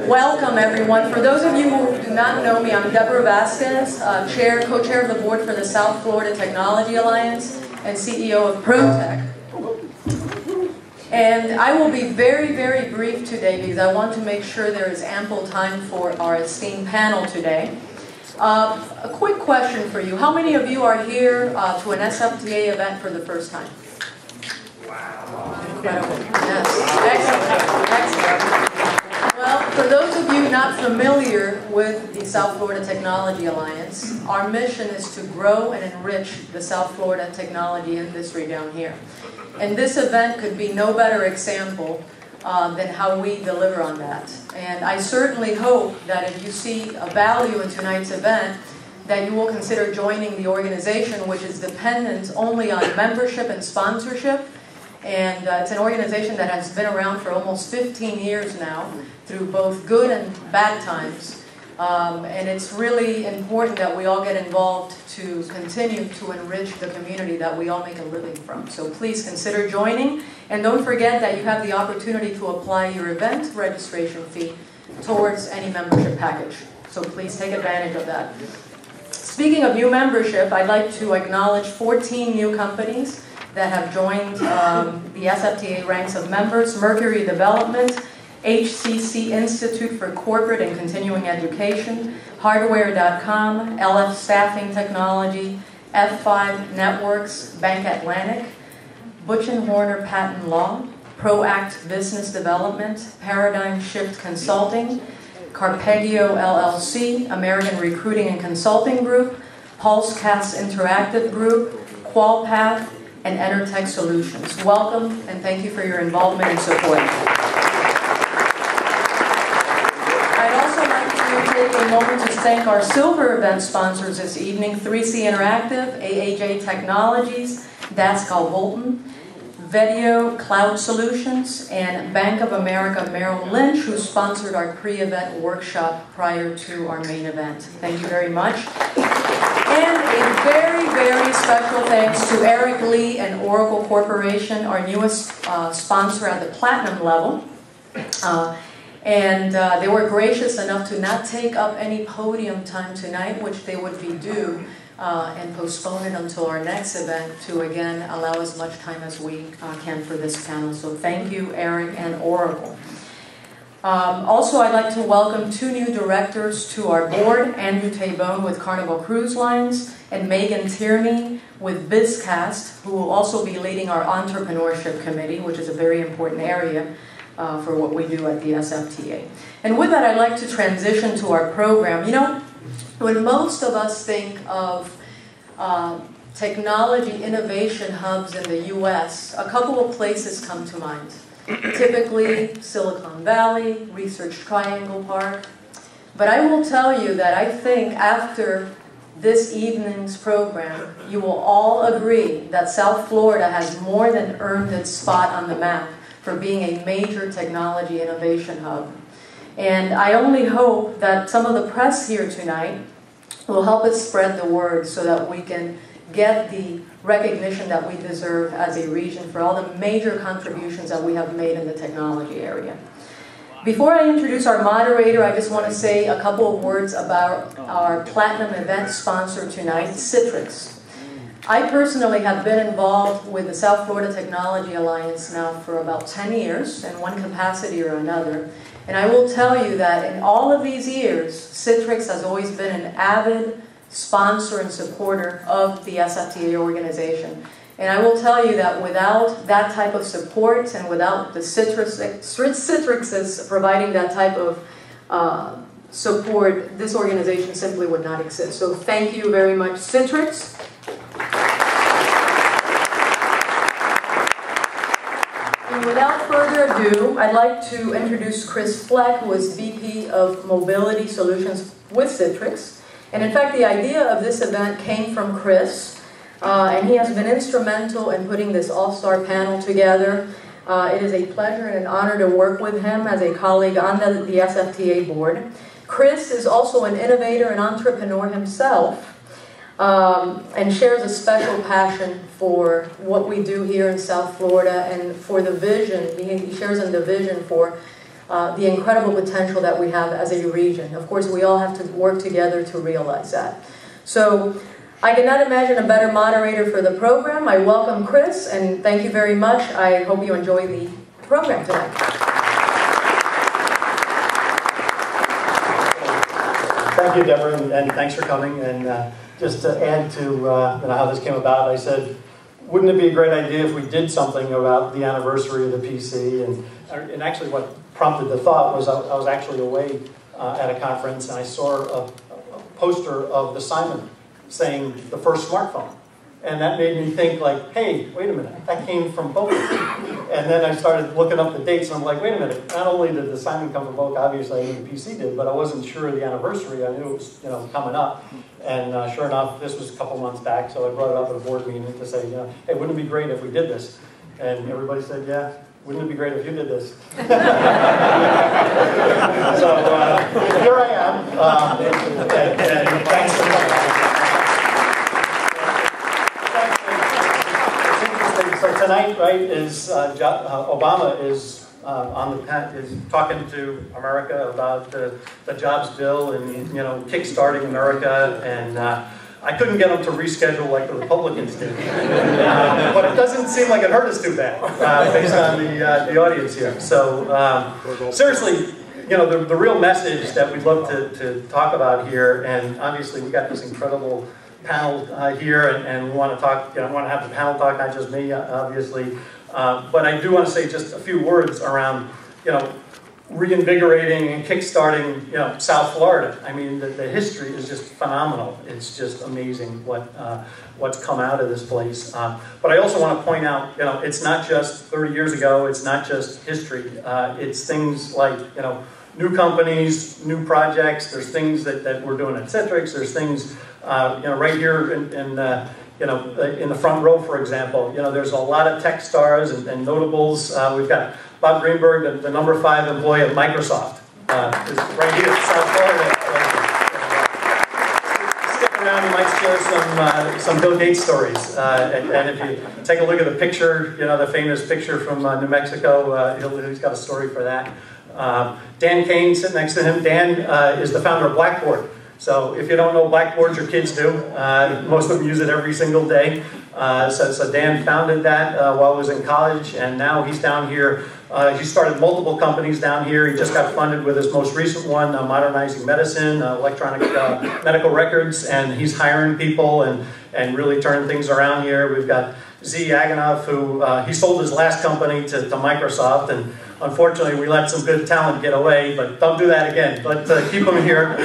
Welcome, everyone. For those of you who do not know me, I'm Deborah Vazquez, co-chair of the board for the South Florida Technology Alliance and CEO of ProTech. And I will be very, very brief today because I want to make sure there is ample time for our esteemed panel today. A quick question for you. How many of you are here to an SFTA event for the first time? Wow. Incredible. Yes. Excellent. Well, for those of you not familiar with the South Florida Technology Alliance, our mission is to grow and enrich the South Florida technology industry down here. And this event could be no better example than how we deliver on that. And I certainly hope that if you see a value in tonight's event, that you will consider joining the organization, which is dependent only on membership and sponsorship. And it's an organization that has been around for almost 15 years now, through both good and bad times. And it's really important that we all get involved to continue to enrich the community that we all make a living from. So please consider joining. And don't forget that you have the opportunity to apply your event registration fee towards any membership package. So please take advantage of that. Speaking of new membership, I'd like to acknowledge 14 new companies that have joined the SFTA ranks of members: Mercury Development, HCC Institute for Corporate and Continuing Education, Hardware.com, LF Staffing Technology, F5 Networks, Bank Atlantic, Butch & Horner Patent Law, ProAct Business Development, Paradigm Shift Consulting, Carpegio LLC, American Recruiting and Consulting Group, Pulsecast Interactive Group, QualPath, and Enertech Solutions. Welcome, and thank you for your involvement and support. I'd also like to take a moment to thank our silver event sponsors this evening: 3C Interactive, AAJ Technologies, Dascal Bolton, Video Cloud Solutions, and Bank of America Merrill Lynch, who sponsored our pre-event workshop prior to our main event. Thank you very much. And a very, very special thanks to Eric Lee and Oracle Corporation, our newest sponsor at the platinum level. They were gracious enough to not take up any podium time tonight, which they would be due, and postpone it until our next event to, again, allow as much time as we can for this panel. So thank you, Eric and Oracle. Also, I'd like to welcome two new directors to our board: Andrew Tabone with Carnival Cruise Lines and Megan Tierney with Vazquez, who will also be leading our entrepreneurship committee, which is a very important area for what we do at the SFTA. And with that, I'd like to transition to our program. You know, when most of us think of technology innovation hubs in the U.S., a couple of places come to mind. Typically, Silicon Valley, Research Triangle Park. But I will tell you that I think after this evening's program, you will all agree that South Florida has more than earned its spot on the map for being a major technology innovation hub. And I only hope that some of the press here tonight will help us spread the word so that we can get the recognition that we deserve as a region for all the major contributions that we have made in the technology area. Before I introduce our moderator, I just want to say a couple of words about our platinum event sponsor tonight, Citrix. I personally have been involved with the South Florida Technology Alliance now for about 10 years in one capacity or another. And I will tell you that in all of these years, Citrix has always been an avid sponsor and supporter of the SFTA organization. And I will tell you that without that type of support and without the Citrixes providing that type of support, this organization simply would not exist. So thank you very much, Citrix. And without further ado, I'd like to introduce Chris Fleck, who is VP of Mobility Solutions with Citrix. And in fact, the idea of this event came from Chris, and he has been instrumental in putting this all-star panel together. It is a pleasure and an honor to work with him as a colleague on the SFTA board. Chris is also an innovator and entrepreneur himself, and shares a special passion for what we do here in South Florida and for the vision. He shares in the vision for the incredible potential that we have as a region. Of course, we all have to work together to realize that. So I cannot imagine a better moderator for the program. I welcome Chris, and thank you very much. I hope you enjoy the program tonight. Thank you, Deborah, and thanks for coming. And just to add to how this came about, I said, wouldn't it be a great idea if we did something about the anniversary of the PC? And actually what prompted the thought was I was actually away at a conference, and I saw a poster of the Simon saying the first smartphone. And that made me think like, hey, wait a minute, that came from Boca. And then I started looking up the dates, and I'm like, wait a minute, not only did the Simon come from Boca, obviously I knew the PC did, but I wasn't sure of the anniversary. I knew it was coming up. And sure enough, this was a couple months back, so I brought it up at a board meeting to say, hey, wouldn't it be great if we did this? And everybody said, yeah, wouldn't it be great if you did this? So here I am, and thanks for coming. So tonight, right, is Obama is is talking to America about the jobs bill and kickstarting America, and I couldn't get him to reschedule like the Republicans did, but it doesn't seem like it hurt us too bad based on the audience here. So seriously, the real message that we'd love to talk about here, and obviously we got this incredible panel here, and we want to talk. I want to have the panel talk, not just me, obviously. But I do want to say just a few words around, reinvigorating and kickstarting, South Florida. I mean, the history is just phenomenal. It's just amazing what's come out of this place. But I also want to point out, it's not just 30 years ago. It's not just history. It's things like, new companies, new projects. There's things that we're doing at Citrix. There's things, right here in the front row, for example. There's a lot of tech stars and notables. We've got Bob Greenberg, the number 5 employee at Microsoft, is right here in South Florida. Stick around, you might share some Bill Gates stories. And if you take a look at the picture, the famous picture from New Mexico, he's got a story for that. Dan Kane sitting next to him. Dan is the founder of Blackboard. So if you don't know Blackboard, your kids do. Most of them use it every single day. So Dan founded that while he was in college, and now he's down here. He started multiple companies down here. He just got funded with his most recent one, Modernizing Medicine, electronic medical records, and he's hiring people and really turning things around here. We've got Z Aganov, who he sold his last company to Microsoft, and unfortunately we let some good talent get away, but don't do that again. But keep them here.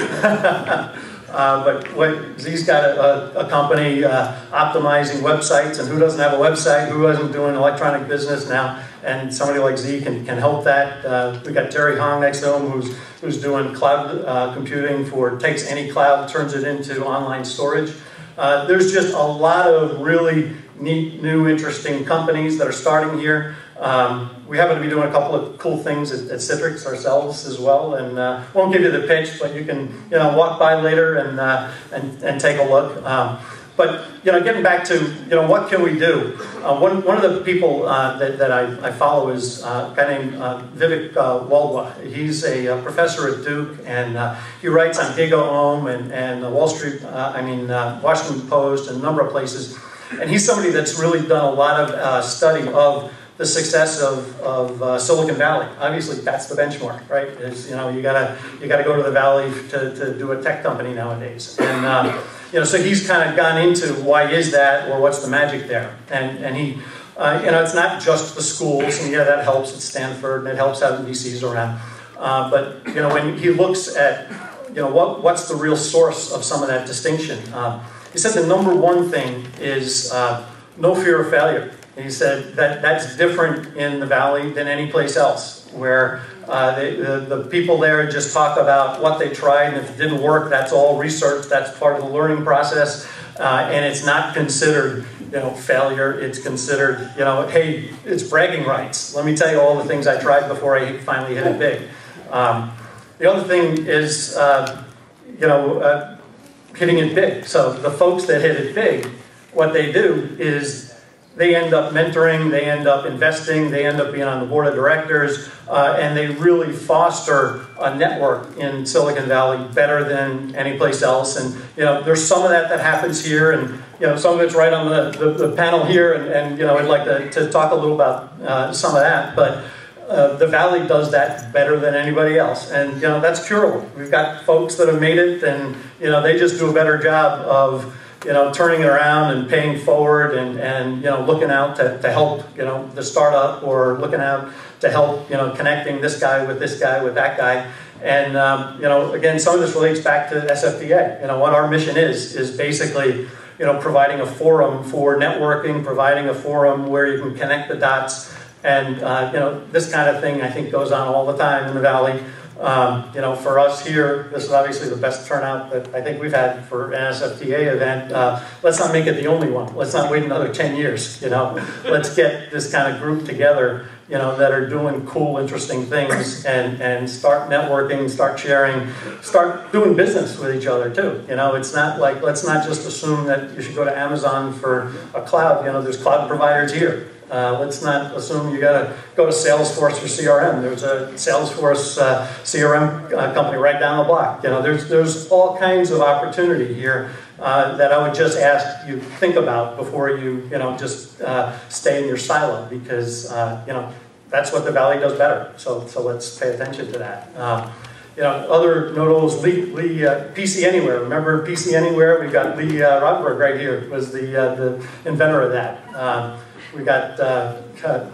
But Z's got a company optimizing websites, and who doesn't have a website? Who isn't doing electronic business now? And somebody like Z can help that. We got Terry Hong next to him, who's doing cloud computing takes any cloud, turns it into online storage. There's just a lot of really neat, new, interesting companies that are starting here. We happen to be doing a couple of cool things at Citrix ourselves as well, and won't give you the pitch, but you can walk by later and take a look. But getting back to what can we do? One of the people that I follow is a guy named Vivek Wadhwa. He's a professor at Duke, and he writes on GigaOM and Wall Street, Washington Post, and a number of places. And he's somebody that's really done a lot of study of the success of Silicon Valley. Obviously, that's the benchmark, right? You gotta go to the Valley to do a tech company nowadays. And so he's kind of gone into why is that, or what's the magic there. And he, it's not just the schools, and yeah, that helps at Stanford, and it helps having VCs around. But when he looks at what's the real source of some of that distinction, he said the number one thing is no fear of failure. And he said that's different in the Valley than any place else, where the people there just talk about what they tried, and if it didn't work, that's all research, that's part of the learning process, and it's not considered failure. It's considered, hey, it's bragging rights. Let me tell you all the things I tried before I finally hit it big. The other thing is, hitting it big. So the folks that hit it big, what they do is they end up mentoring, they end up investing, they end up being on the board of directors, and they really foster a network in Silicon Valley better than any place else. And there's some of that happens here, and some of it's right on the panel here, and I'd like to talk a little about some of that. But the Valley does that better than anybody else, and that's curable. We've got folks that have made it, and they just do a better job of turning it around and paying forward, and looking out to help the startup, or looking out to help connecting this guy with that guy. And again, some of this relates back to SFTA. What our mission is basically providing a forum for networking, providing a forum where you can connect the dots. And this kind of thing I think goes on all the time in the Valley. For us here, this is obviously the best turnout that I think we've had for an SFTA event. Let's not make it the only one. Let's not wait another 10 years. Let's get this kind of group together, that are doing cool, interesting things, and start networking, start sharing, start doing business with each other too. It's not like, let's not just assume that you should go to Amazon for a cloud. There's cloud providers here. Let's not assume you got to go to Salesforce for CRM. There's a Salesforce CRM company right down the block. There's all kinds of opportunity here that I would just ask you think about before you just stay in your silo, because that's what the Valley does better. So let's pay attention to that. Other notables, PC Anywhere. Remember PC Anywhere? We've got Lee Rodberg right here, was the inventor of that. We got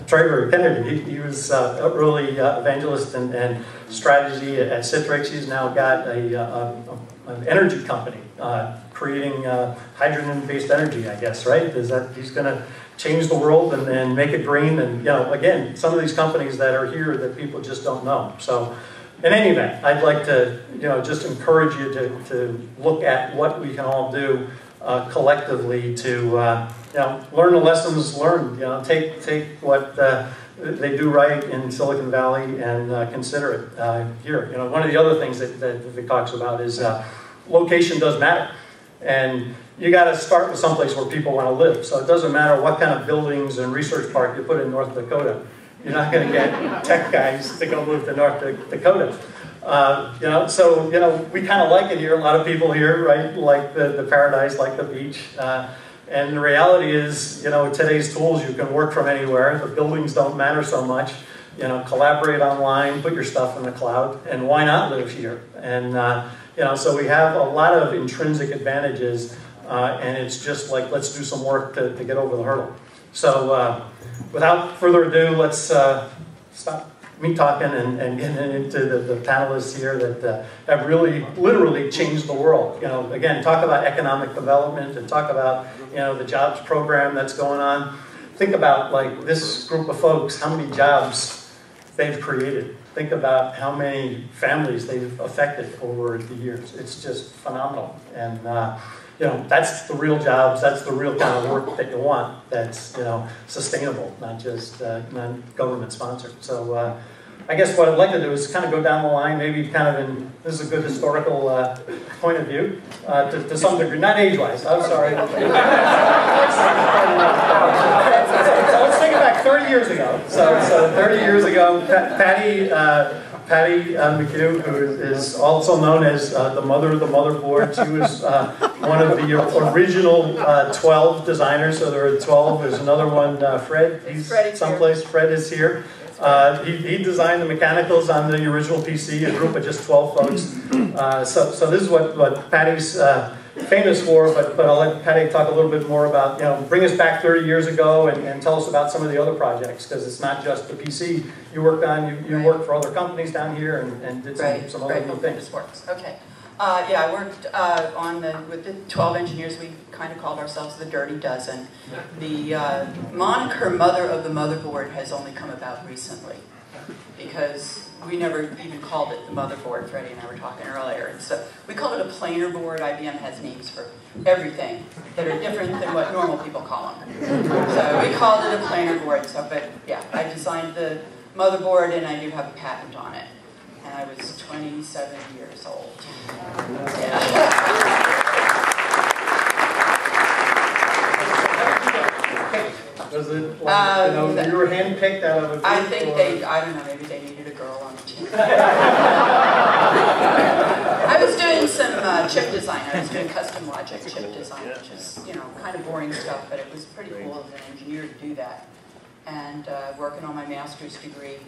Trevor Kennedy. He was a early evangelist and strategy at Citrix. He's now got an energy company creating hydrogen-based energy, I guess, right? He's going to change the world and make it green. And again, some of these companies that are here that people just don't know. So, in any event, I'd like to just encourage you to look at what we can all do collectively to learn the lessons learned. Take what they do right in Silicon Valley and consider it here. One of the other things that Vic talks about is location does matter, and you got to start with someplace where people want to live. So it doesn't matter what kind of buildings and research park you put in North Dakota. You're not going to get tech guys to go move to North Dakota. So we kind of like it here. A lot of people here, right, like the paradise, like the beach. And the reality is, with today's tools, you can work from anywhere. The buildings don't matter so much. Collaborate online, put your stuff in the cloud, and why not live here? And so we have a lot of intrinsic advantages, and it's just like, let's do some work to get over the hurdle. So without further ado, let's stop me talking and getting into the panelists here that have really, literally changed the world. Again, talk about economic development and talk about, the jobs program that's going on. Think about, like, this group of folks, how many jobs they've created. Think about how many families they've affected over the years. It's just phenomenal. And, that's the real jobs, that's the real kind of work that you want that's, sustainable, not just not government sponsored. So I guess what I'd like to do is kind of go down the line, maybe kind of this is a good historical point of view, to some degree, not age-wise, I'm sorry. So let's take it back 30 years ago. So 30 years ago, Patty McHugh, who is also known as the mother of the motherboard, she was one of the original 12 designers, so there are 12. There's another one, Fred, he's someplace. Fred is here. He designed the mechanicals on the original PC, a group of just 12 folks. So this is what Patty's famous for, but I'll let Patty talk a little bit more about, bring us back 30 years ago and tell us about some of the other projects, because it's not just the PC you worked on, you worked for other companies down here and did some other new things. Okay. Yeah, I worked with the 12 engineers. We kind of called ourselves the Dirty Dozen. The moniker Mother of the Motherboard has only come about recently, because we never even called it the motherboard. Freddie and I were talking earlier. And so we call it a planar board. IBM has names for everything that are different than what normal people call them. So we called it a planar board. So, but yeah, I designed the motherboard, and I do have a patent on it. And I was 27 years old. Yeah. You were handpicked out of a group? I think I don't know, maybe they needed a girl on the team. I was doing some chip design. I was doing custom logic chip design, which is, you know, kind of boring stuff, but it was pretty cool as an engineer to do that. And working on my master's degree,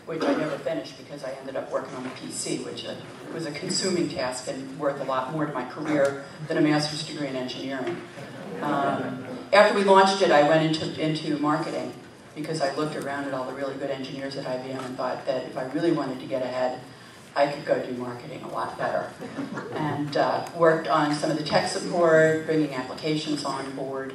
which I never finished because I ended up working on the PC, which was a consuming task and worth a lot more to my career than a master's degree in engineering. After we launched it, I went into marketing because I looked around at all the really good engineers at IBM and thought that if I really wanted to get ahead, I could go do marketing a lot better. And worked on some of the tech support, bringing applications on board.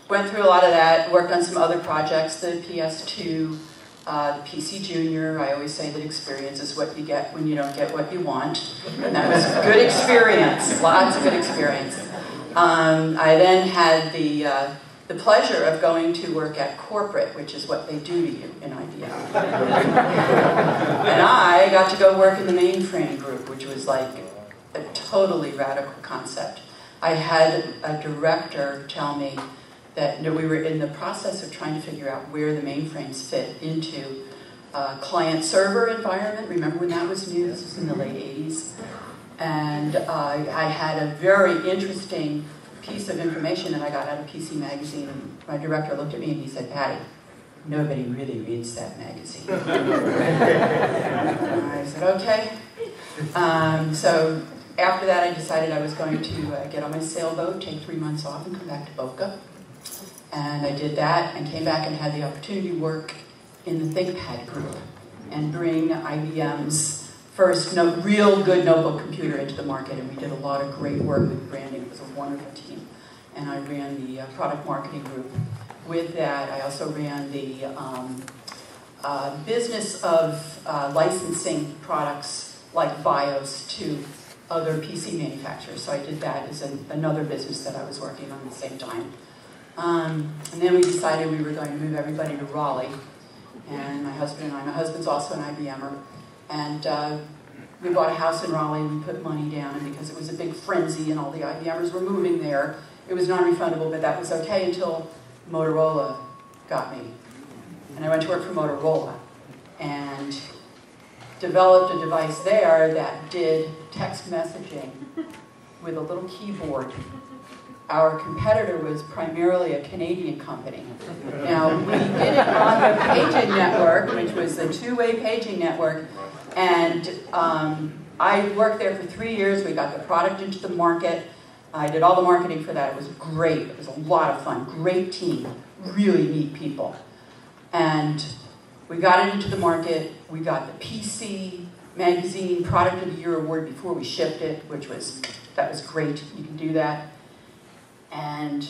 Went through a lot of that, worked on some other projects, the PS2, the PC Junior. I always say that experience is what you get when you don't get what you want. And that was a good experience, lots of good experience. I then had the pleasure of going to work at corporate, which is what they do to you in IBM. And I got to go work in the mainframe group, which was like a totally radical concept. I had a director tell me that we were in the process of trying to figure out where the mainframes fit into a client-server environment. Remember when that was new? This was in the late 80s. And I had a very interesting piece of information that I got out of PC Magazine. And my director looked at me and he said, "Patty, nobody really reads that magazine." And I said, "Okay." So after that, I decided I was going to get on my sailboat, take 3 months off, and come back to Boca. And I did that and came back and had the opportunity to work in the ThinkPad group and bring IBM's first real good notebook computer into the market. And we did a lot of great work with branding. It was a wonderful team. And I ran the product marketing group. With that, I also ran the business of licensing products like BIOS to other PC manufacturers. So I did that as another business that I was working on at the same time. And then we decided we were going to move everybody to Raleigh. And my husband's also an IBMer. And we bought a house in Raleigh, we put money down, and because it was a big frenzy and all the IBMers were moving there, it was non-refundable, but that was okay until Motorola got me. And I went to work for Motorola and developed a device there that did text messaging with a little keyboard. Our competitor was primarily a Canadian company. Now, we did it on the paging network, which was the two-way paging network, and I worked there for 3 years. We got the product into the market. I did all the marketing for that. It was great. It was a lot of fun. Great team. Really neat people. And we got it into the market. We got the PC Magazine Product of the Year award before we shipped it, that was great. You can do that. And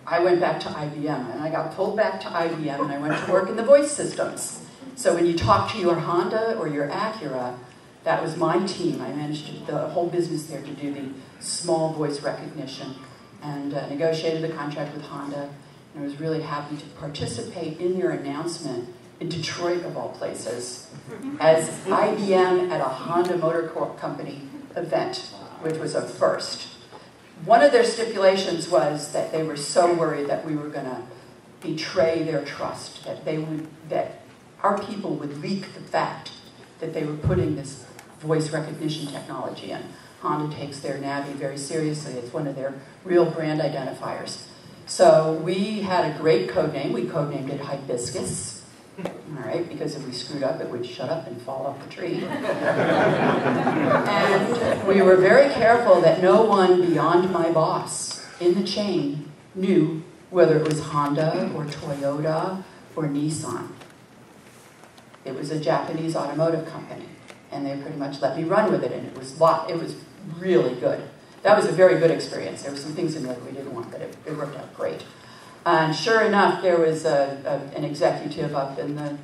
I went back to IBM, and I got pulled back to IBM, and I went to work in the voice systems. So when you talk to your Honda or your Acura, that was my team. I managed the whole business there to do the small voice recognition, and negotiated the contract with Honda, and I was really happy to participate in their announcement in Detroit, of all places, as IBM at a Honda Motor Company event, which was a first. One of their stipulations was that they were so worried that we were going to betray their trust, that our people would leak the fact that they were putting this voice recognition technology in. Honda takes their Navi very seriously. It's one of their real brand identifiers. So we had a great code name. We codenamed it Hibiscus. All right, because if we screwed up, it would shut up and fall off the tree. And we were very careful that no one beyond my boss in the chain knew whether it was Honda or Toyota or Nissan. It was a Japanese automotive company, and they pretty much let me run with it, and it was really good. That was a very good experience. There were some things in there that we didn't want, but it worked out great. And sure enough, there was an executive up in the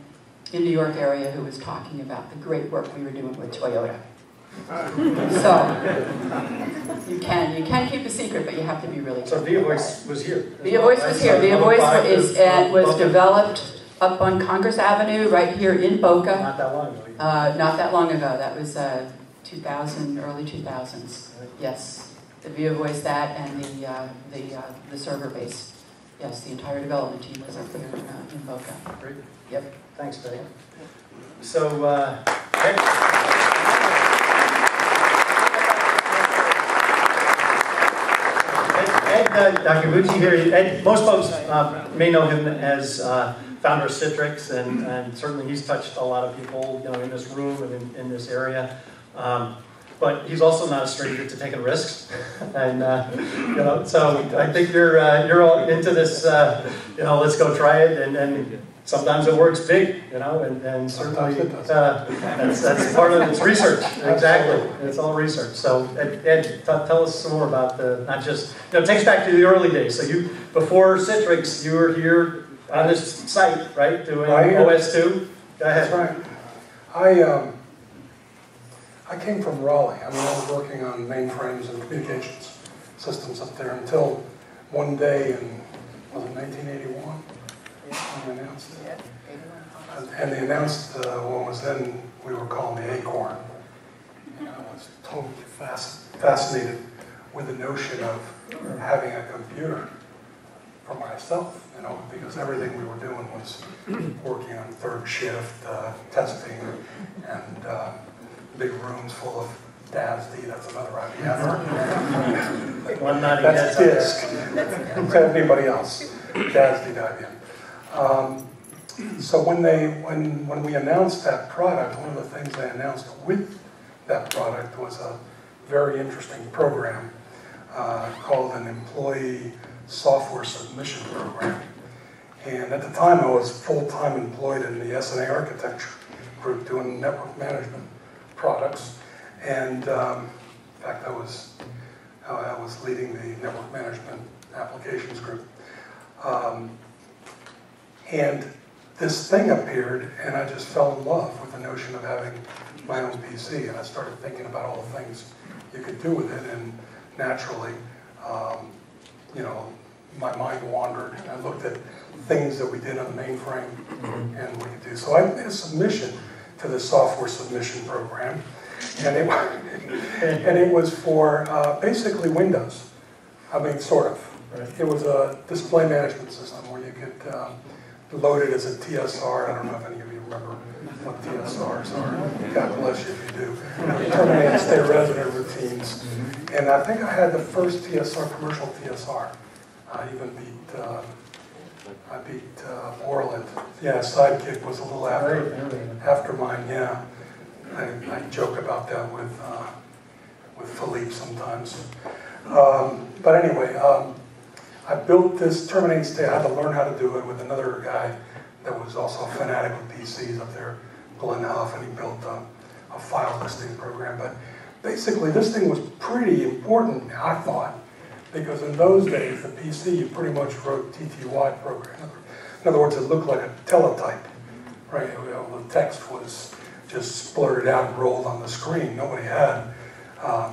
New York area who was talking about the great work we were doing with Toyota. So you can keep a secret, but you have to be really careful. So ViaVoice was here. ViaVoice was here. ViaVoice was developed up on Congress Avenue, right here in Boca. Not that long ago. Not that long ago. That was 2000, early 2000s. Yes, the ViaVoice, that, and the server base Yes, the entire development team was up there in Boca. Great. Yep. Thanks, Dave. So, Ed, Iacobucci here. Ed, most folks may know him as founder of Citrix, and certainly he's touched a lot of people, in this room and in this area. But he's also not a stranger to taking risks, and so I think you're all into this. Let's go try it, and sometimes it works big, and certainly that's part of its research. Exactly, it's all research. So Ed, tell us some more about not just it takes back to the early days. So before Citrix, you were here on this site, right, doing OS2. Go ahead. That's right. I came from Raleigh. I was working on mainframes and communications systems up there until one day in, was it 1981? When they announced it. And they announced what was then, we were calling the Acorn. I was totally fascinated with the notion of having a computer for myself, because everything we were doing was working on third shift, testing, and big rooms full of DASD, that's another IBM. That's disk. Don't tell anybody else. DASD IBM. So when we announced that product, one of the things they announced with that product was a very interesting program called an Employee Software Submission Program. And at the time, I was full-time employed in the SNA architecture group doing network management products. And in fact, I was leading the network management applications group. And this thing appeared, and I just fell in love with the notion of having my own PC. And I started thinking about all the things you could do with it, and naturally, my mind wandered, and I looked at things that we did on the mainframe, and we could do. So I made a submission to the software submission program, and it was for basically Windows. Sort of. Right. It was a display management system where you could load it as a TSR. I don't know if any of you remember what TSRs are. God bless you if you do. Terminate and stay resident routines. And I think I had the first TSR, commercial TSR. I even beat Orland. Yeah, Sidekick was a little after mine. Yeah, I joke about that with Philippe sometimes. But anyway, I built this terminate and stay. I had to learn how to do it with another guy that was also a fanatic with PCs up there, Glenn Huff, and he built a file listing program. But basically, this thing was pretty important, I thought, because in those days, the PC, you pretty much wrote TTY program. In other words, it looked like a teletype, right? The text was just blurted out and rolled on the screen. Nobody had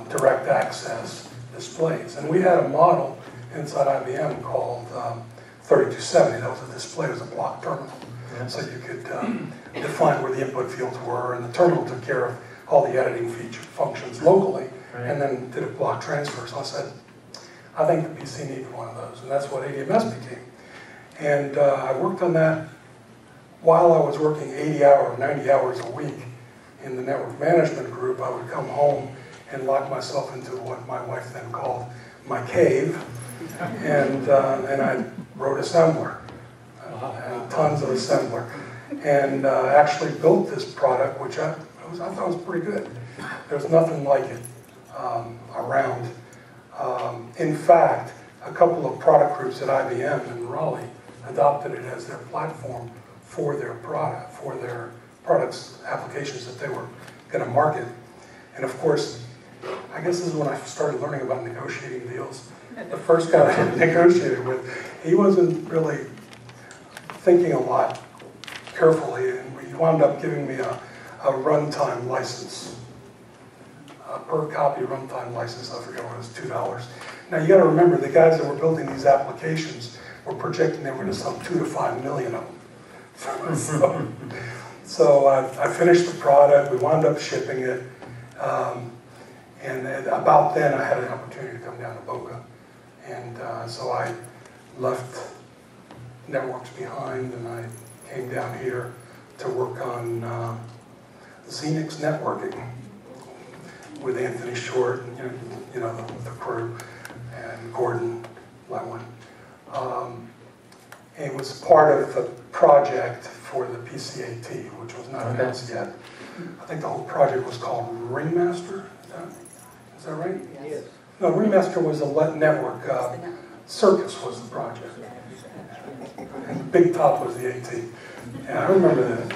direct access displays. And we had a model inside IBM called 3270. That was a display, it was a block terminal. So you could define where the input fields were, and the terminal took care of all the editing functions locally, and then did a block transfer. So I said, I think the PC needed one of those, and that's what ADMS became. And I worked on that while I was working 80 hours, 90 hours a week in the network management group. I would come home and lock myself into what my wife then called my cave, and I wrote assembler, and tons of assembler, and actually built this product, which I thought was pretty good. There's nothing like it around. In fact, a couple of product groups at IBM in Raleigh adopted it as their platform for their products, applications that they were going to market. And of course, I guess this is when I started learning about negotiating deals. The first guy I negotiated with, he wasn't really thinking a lot carefully, and he wound up giving me a runtime license, a per copy runtime license. I forget what it was, $2. Now you got to remember, the guys that were building these applications were projecting they were going to sell 2 to 5 million of them. So I finished the product. We wound up shipping it. And about then, I had an opportunity to come down to Boca. And so I left networks behind, and I came down here to work on Xenix networking with Anthony Short, and you know the crew, and Gordon Lewin. It was part of the project for the PCAT, which was not announced yet. I think the whole project was called Ringmaster. Is that right? Yes. No, Ringmaster was a network. Circus was the project. And Big Top was the AT. And I remember that.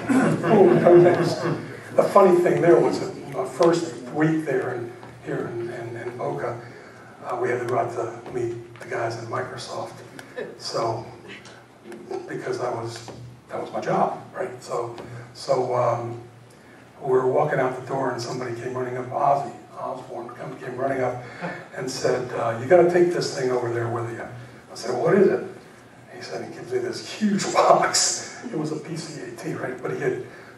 The funny thing there was that my first week there here in Boca, we had to go out to meet the guys at Microsoft. So, because that was my job, right? So we were walking out the door and somebody came running up, Ozzy Osbourne came running up and said, you got to take this thing over there with you. I said, what is it? He said, he gives me this huge box. It was a PCAT, right? But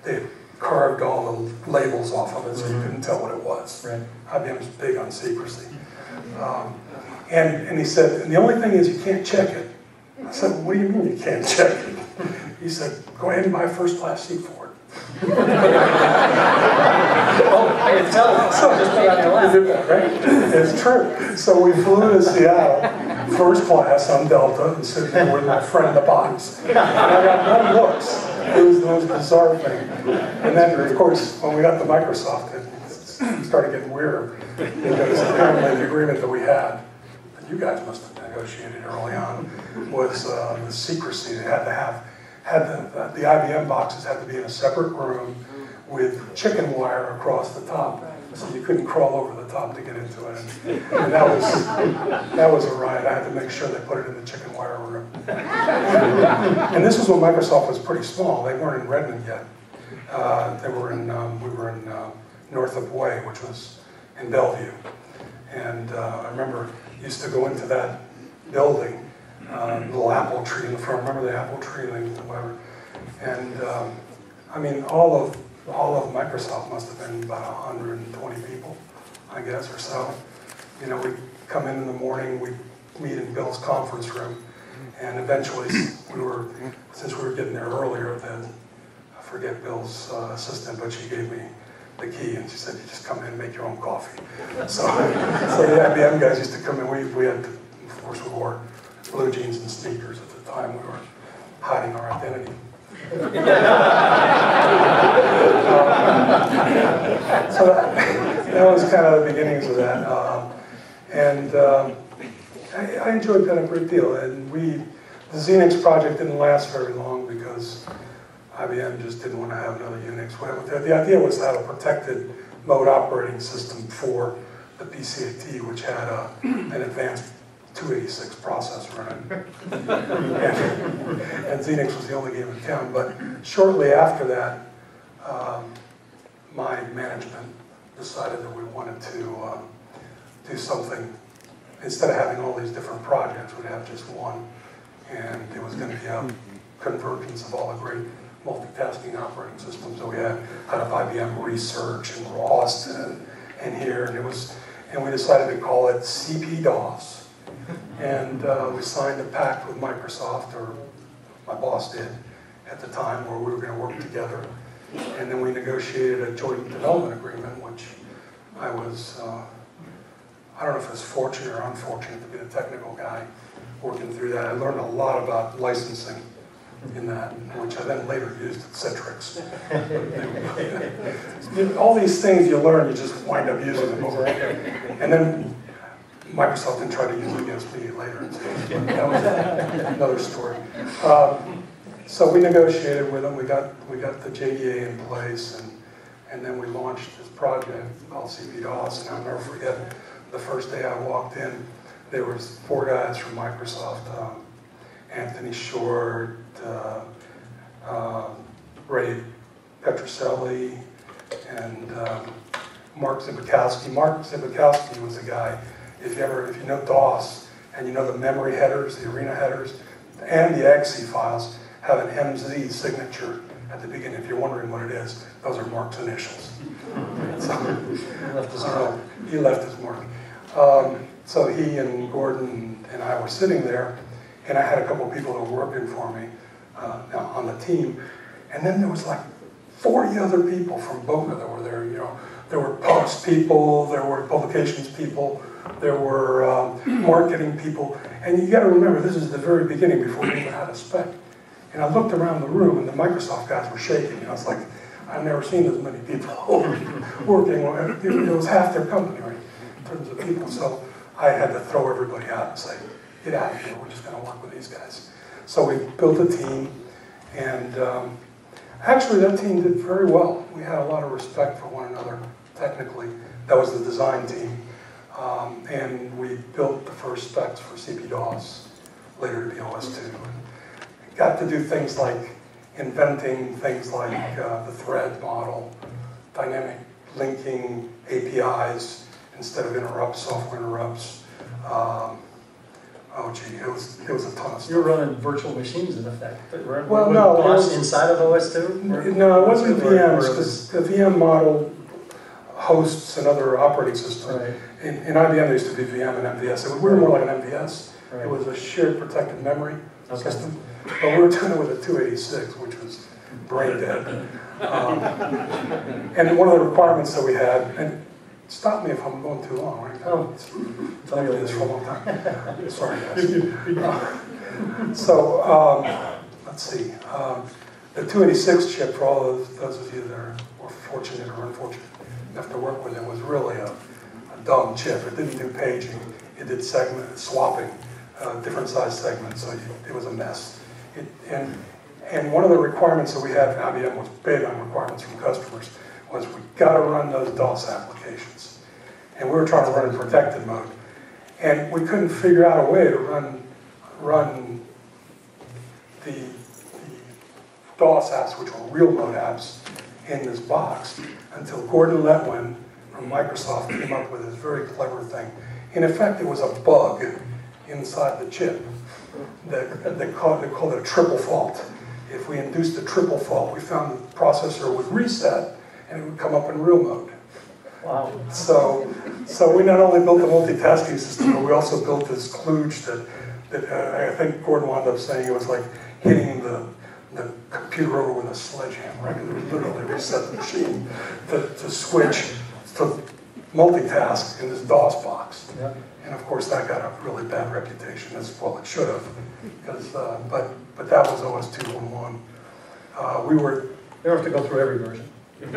they had carved all the labels off of it so you couldn't tell what it was. Right. IBM was big on secrecy. And he said, and the only thing is you can't check it. I said, well, what do you mean you can't check it? He said, go ahead and buy a first-class seat for it. Oh, I can tell. So just put it on your lap. Right? It's true. So we flew to Seattle, first class on Delta, and sitting there with my friend the box. And I got no looks. It was the most bizarre thing. And then, of course, when we got to Microsoft, it started getting weird. Because apparently the agreement that we had, that you guys must have negotiated early on, was the secrecy. They had to have, the IBM boxes had to be in a separate room with chicken wire across the top, so you couldn't crawl over the top to get into it. And that was a riot. I had to make sure they put it in the chicken wire room. And this was when Microsoft was pretty small. They weren't in Redmond yet. We were in Northup Way, which was in Bellevue. And I remember I used to go into that building, little apple tree in the front. Remember the apple tree and whatever. And I mean, all of Microsoft must have been about 120 people, I guess, or so. You know, we'd come in the morning, we'd meet in Bill's conference room, and eventually since we were getting there earlier, then I forget Bill's assistant, but she gave me the key, and she said, you just come in and make your own coffee. So the IBM guys used to come in. We had, of course, we wore blue jeans and sneakers at the time. We were hiding our identity. So that was kind of the beginnings of that. I enjoyed that a great deal. And the Xenix project didn't last very long because IBM just didn't want to have another Unix. The idea was to have a protected mode operating system for the PCAT, which had an advanced 286 processor in it. And Xenix was the only game in town. But shortly after that, my management decided that we wanted to do something. Instead of having all these different projects, we'd have just one. And it was going to be a convergence of all the great multitasking operating systems that we had out of IBM Research and Austin and here. And we decided to call it CP-DOS. And we signed a pact with Microsoft, or my boss did at the time, where we were going to work together. And then we negotiated a joint development agreement, which I was, I don't know if it was fortunate or unfortunate to be the technical guy working through that. I learned a lot about licensing in that, which I then later used at Citrix. All these things you learn, you just wind up using them over. And then Microsoft didn't try to use it against me later. That was another story. So we negotiated with them. We got the JDA in place, and then we launched this project called CP-DOS. And I'll never forget the first day I walked in. There was 4 guys from Microsoft: Anthony Short, Ray Petroselli, and Mark Zibikowski. Mark Zibikowski was a guy. If you know DOS and you know the memory headers, the arena headers, and the exe files have an MZ signature at the beginning. If you're wondering what it is, those are Mark's initials. So, he left his mark. So he and Gordon and I were sitting there, and I had a couple of people that were working for me on the team. And then there was like 40 other people from Boca that were there. You know, there were post people, there were publications people, there were marketing people. And you got to remember, this is the very beginning before we even had a spec. And I looked around the room, and the Microsoft guys were shaking. And I was like, I've never seen as many people working. It was half their company, right, in terms of people. So I had to throw everybody out and say, get out of here, we're just going to work with these guys. So we built a team, and actually that team did very well. We had a lot of respect for one another, technically. That was the design team. And we built the first specs for CP-DOS, later to be OS2. And got to do things like inventing things like the thread model, dynamic linking APIs instead of interrupts, software interrupts. Oh gee, it was a ton of stuff. You're running virtual machines in effect. Well, no, DOS inside of OS2? No, it wasn't VMs, because the VM model hosts another operating system. Right. In IBM, there used to be VM and MVS. We were more like an MVS. Right. It was a shared protected memory system. But we were doing it with a 286, which was brain dead. And one of the requirements that we had, and stop me if I'm going too long, right? Oh, I've been this for a long time. Sorry, guys. So, let's see. The 286 chip, for all of those of you that were fortunate or unfortunate enough to work with it, was really a dumb chip. It didn't do paging. It did segment swapping, different size segments, so it was a mess. And one of the requirements that we had, IBM was big on requirements from customers, was we got to run those DOS applications. And we were trying to run in protected mode. And we couldn't figure out a way to run the DOS apps, which were real mode apps, in this box until Gordon Letwin from Microsoft came up with this very clever thing. In effect, it was a bug inside the chip. They called it a triple fault. If we induced a triple fault, we found the processor would reset and it would come up in real mode. Wow. So we not only built the multitasking system, but we also built this kludge that I think Gordon wound up saying it was like hitting the computer over with a sledgehammer, right? Because it would literally reset the machine to switch to multitask in this DOS box. Yeah. And of course that got a really bad reputation, as well it should have, because but that was OS 2.1. We were. You don't have to go through every version. No,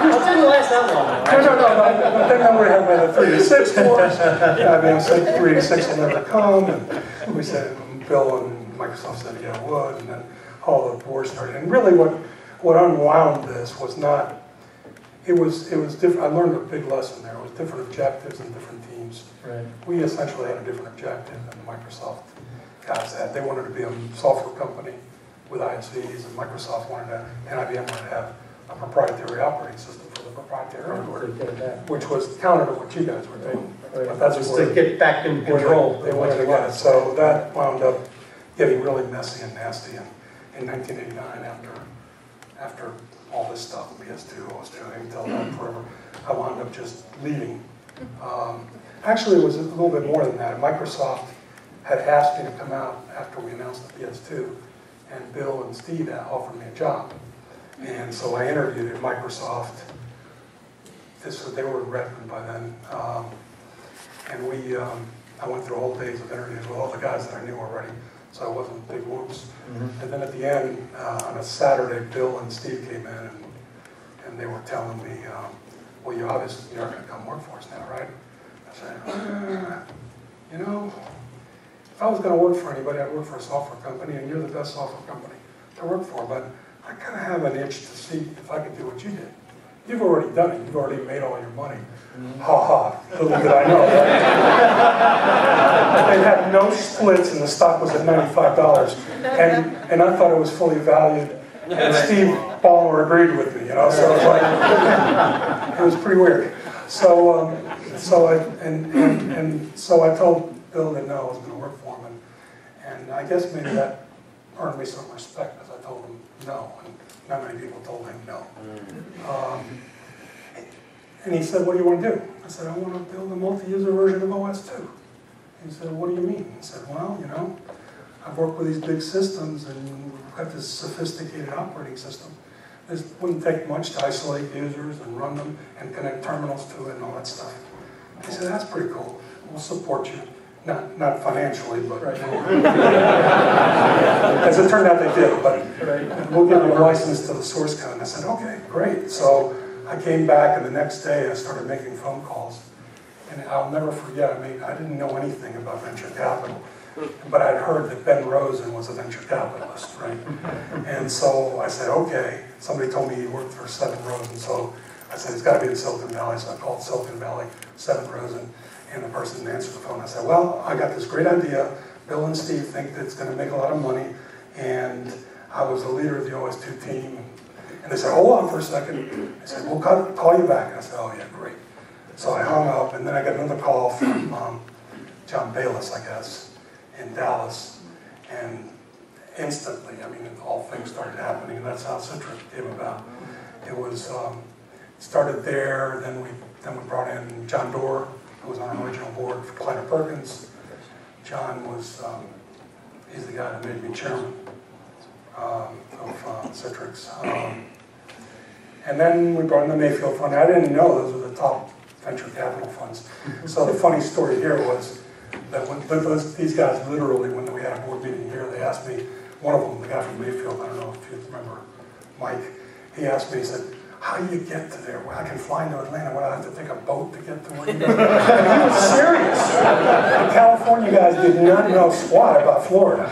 It didn't last that long. But then we had the 386 course. I mean, I said 386 will never come, and we said, Bill and Microsoft said, yeah, it would, and then all the wars started. And really what unwound this was not, it was different. I learned a big lesson there. It was different objectives and different teams. Right. We essentially had a different objective than the Microsoft guys had. They wanted to be a software company with ISVs, and Microsoft wanted to, and IBM wanted to have a proprietary operating system for the proprietary hardware, which was counter to what you guys were doing. Right. But that's just to get back in control. They wanted to get it. So that wound up getting really messy and nasty. And in 1989, after all this stuff, PS2, OS2, Intel, that forever, I wound up just leaving. Actually, it was a little bit more than that. Microsoft had asked me to come out after we announced the PS2, and Bill and Steve offered me a job. And so I interviewed at Microsoft. They were in Redmond by then. And I went through whole days of interviews with all the guys that I knew already, so it wasn't big whoops. Mm-hmm. And then at the end, on a Saturday, Bill and Steve came in, and they were telling me, well, you're obviously not going to come work for us now, right? I said, you know, if I was going to work for anybody, I'd work for a software company, and you're the best software company to work for, but I kind of have an itch to see if I could do what you did. You've already done it. You've already made all your money. Mm-hmm. Ha ha. Little did I know. They had no splits, and the stock was at $95. And I thought it was fully valued. And Steve Ballmer agreed with me, you know. So it was like, it was pretty weird. So I told Bill that no, I was going to work for him, and I guess maybe that earned me some respect, because I told him no, and not many people told him no. And he said, what do you want to do? I said, I want to build a multi-user version of OS2. He said, what do you mean? I said, well, you know, I've worked with these big systems and we've got this sophisticated operating system. This wouldn't take much to isolate users and run them and connect terminals to it and all that stuff. He said, that's pretty cool. We'll support you. Not financially, but right. As it turned out they did, but we'll give you a license to the source code. And I said, okay, great. So I came back and the next day I started making phone calls. And I'll never forget, I didn't know anything about venture capital, but I'd heard that Ben Rosen was a venture capitalist, right? And so I said, okay. Somebody told me he worked for Seven Rosen, so I said, it's got to be in Silicon Valley. So I called Silicon Valley, Seven Rosen, and the person didn't answer the phone. I said, well, I got this great idea. Bill and Steve think that it's going to make a lot of money, and I was the leader of the OS2 team. And they said, hold on for a second. I said, we'll call you back. And I said, oh yeah, great. So I hung up, and then I got another call from John Bayless, I guess, in Dallas. And instantly, I mean, all things started happening, and that's how Citrix came about. It was, started there, then we brought in John Doerr, who was on our original board for Kleiner Perkins. John was, he's the guy that made me chairman of Citrix. And then we brought in the Mayfield Fund. I didn't know those were the top venture capital funds. So the funny story here was that when these guys literally, when we had a board meeting here, they asked me, one of them, the guy from Mayfield, I don't know if you remember, Mike, he asked me, he said, how do you get to there? Well, I can fly into Atlanta. Well, I have to take a boat to get to where you go. And he was serious. The California guys did not know squat about Florida.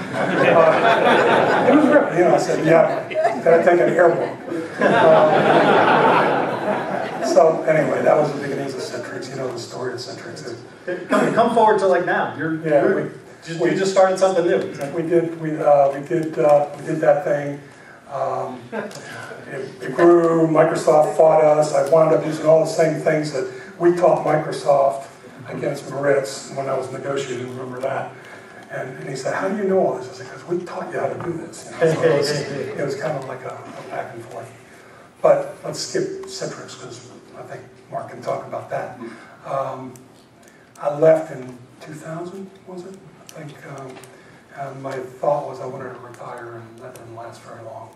It was real. You know, I said, yeah, gotta take an airboat. So anyway, that was the beginnings of Citrix. You know the story of Citrix. Come forward to like now. You just started something new. We did that thing. It grew. Microsoft fought us. I wound up using all the same things that we taught Microsoft against Moritz when I was negotiating. Remember that? And he said, "How do you know all this?" I said, "Because we taught you how to do this." You know? So it was kind of like a back and forth. But let's skip Citrix because I think Mark can talk about that. I left in 2000, was it? I think. And my thought was I wanted to retire, and that didn't last very long.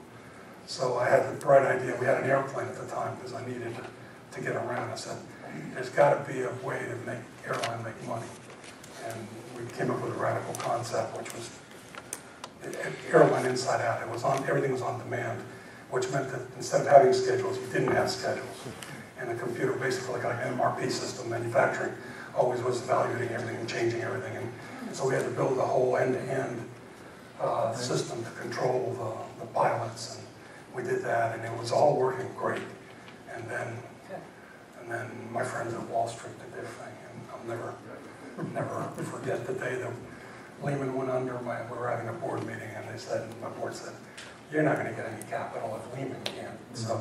So I had the bright idea. We had an airplane at the time because I needed to get around. I said, there's got to be a way to make airline make money. And we came up with a radical concept, which was airline inside out. It was everything was on demand, which meant that instead of having schedules, you didn't have schedules. And the computer, basically like an MRP system, manufacturing, always was evaluating everything and changing everything. And so we had to build a whole end-to-end system to control the pilots. And we did that, and it was all working great. And then my friends at Wall Street did their thing. And I'll never forget the day that Lehman went under. We were having a board meeting, and my board said, "You're not going to get any capital if Lehman can't." So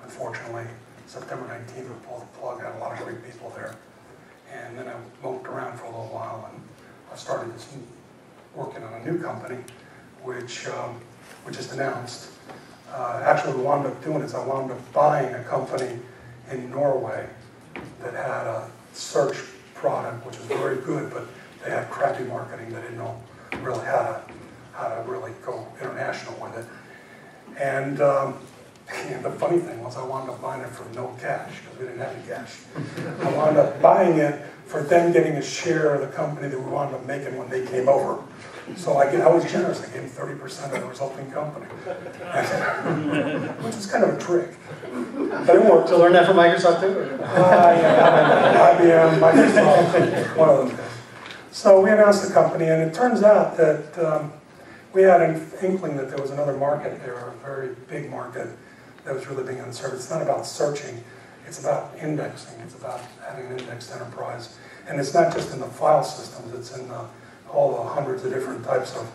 unfortunately, September 19th, we pulled the plug. I had a lot of great people there. And then I moped around for a little while, and I started working on a new company, which we just announced. Actually, what I wound up doing is I wound up buying a company in Norway that had a search product, which was very good, but they had crappy marketing. They didn't know really how to really go international with it. And the funny thing was I wound up buying it for no cash, because we didn't have any cash. I wound up buying it for them getting a share of the company that we wound up making when they came over. So I was generous. I gave them 30% of the resulting company, which is kind of a trick. But it worked. To learn that from Microsoft too? Yeah, IBM, Microsoft, one of them. So we announced the company, and it turns out that we had an inkling that there was another market there, a very big market that was really being unserved. It's not about searching, it's about indexing. It's about having an indexed enterprise. And it's not just in the file systems, it's in all the hundreds of different types of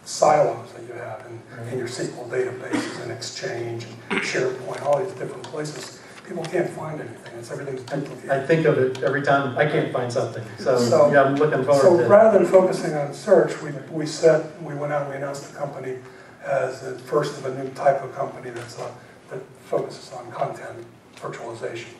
silos that you have in your SQL databases and Exchange and SharePoint, all these different places. People can't find anything. Everything's duplicated. I think of it every time I can't find something. So yeah, I'm looking forward to it. So rather than focusing on search, we went out and we announced the company as the first of a new type of company that focuses on content virtualization.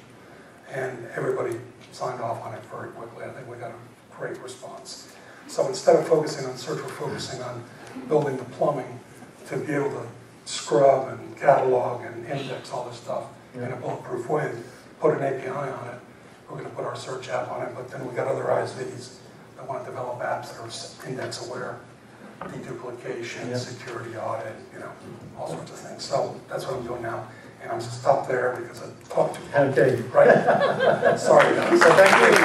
And everybody signed off on it very quickly. I think we got a great response. So instead of focusing on search, we're focusing on building the plumbing to be able to scrub and catalog and index all this stuff in a bulletproof way. Put an API on it. We're going to put our search app on it, but then we got other ISVs that want to develop apps that are index aware, deduplication, security audit, you know, all sorts of things. So that's what I'm doing now. And I'm just stop there because I talked too much. Okay. Right? Sorry, guys. So thank you.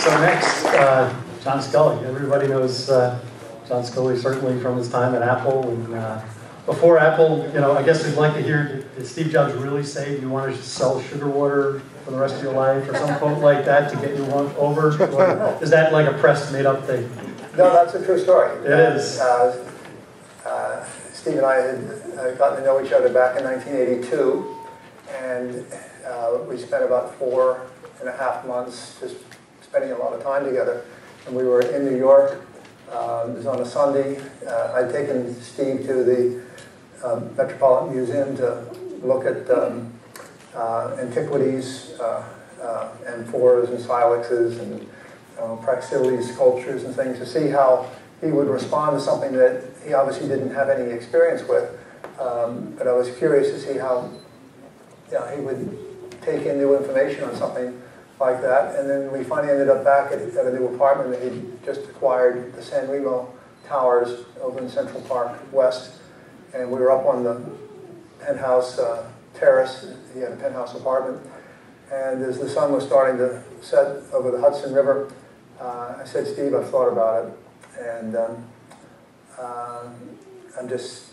So next, John Sculley. Everybody knows John Sculley certainly from his time at Apple. And before Apple, you know, I guess I'd like to hear, did Steve Jobs really say you want to sell sugar water for the rest of your life or some quote like that to get you over? Or is that like a press made up thing? No, that's a true story. It is. Steve and I had gotten to know each other back in 1982, and we spent about 4.5 months just spending a lot of time together. And we were in New York. It was on a Sunday. I'd taken Steve to the Metropolitan Museum to look at antiquities, amphores and silexes and Praxiteles sculptures and things to see how he would respond to something that he obviously didn't have any experience with. But I was curious to see how he would take in new information on something like that. And then we finally ended up back at a new apartment that he'd just acquired, the San Remo Towers over in Central Park West. And we were up on the penthouse terrace. He had a penthouse apartment. And as the sun was starting to set over the Hudson River, I said, Steve, I've thought about it. And I just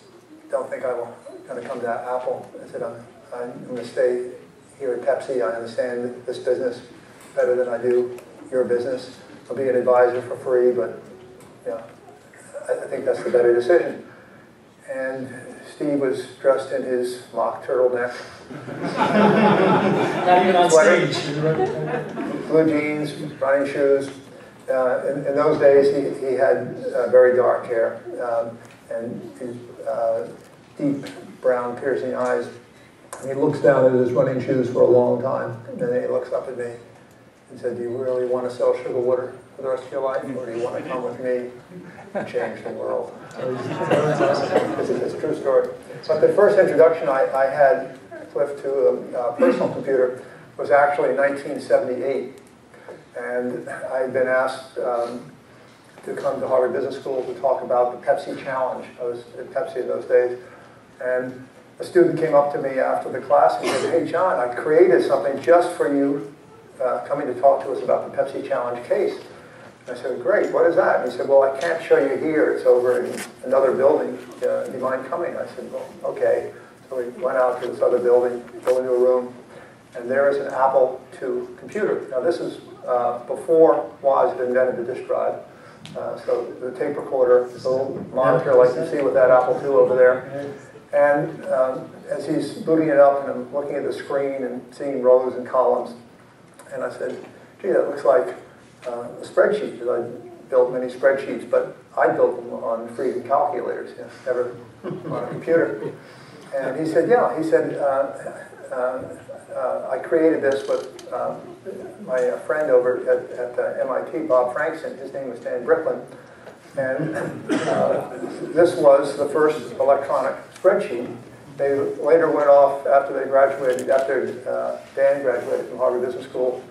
don't think I'm going to come to Apple. I said, I'm going to stay here at Pepsi. I understand this business better than I do your business. I'll be an advisor for free, but I think that's the better decision. And Steve was dressed in his mock turtleneck. Not even on stage. Blue jeans, running shoes. In those days, he had very dark hair and his deep brown piercing eyes. And he looks down at his running shoes for a long time, and then he looks up at me and said, do you really want to sell sugar water for the rest of your life, or do you want to come with me and change the world? It's a true story. But the first introduction I had, Cliff, to a personal computer was actually in 1978. And I had been asked to come to Harvard Business School to talk about the Pepsi Challenge. I was at Pepsi in those days. And a student came up to me after the class and said, hey, John, I created something just for you coming to talk to us about the Pepsi Challenge case. And I said, great, what is that? And he said, well, I can't show you here. It's over in another building. Do you mind coming? I said, well, okay. So we went out to this other building, go into a room, and there is an Apple II computer. Now, this is before Woz had invented the disk drive. So the tape recorder, the little monitor like you see with that Apple II over there. And as he's booting it up, and I'm looking at the screen and seeing rows and columns, and I said, gee, that looks like a spreadsheet, because I built many spreadsheets, but I built them on freezing calculators, never on a computer. And he said, yeah, he said, I created this with my friend over at MIT, Bob Frankson. His name was Dan Bricklin. And this was the first electronic spreadsheet. They later went off after they graduated, after Dan graduated from Harvard Business School.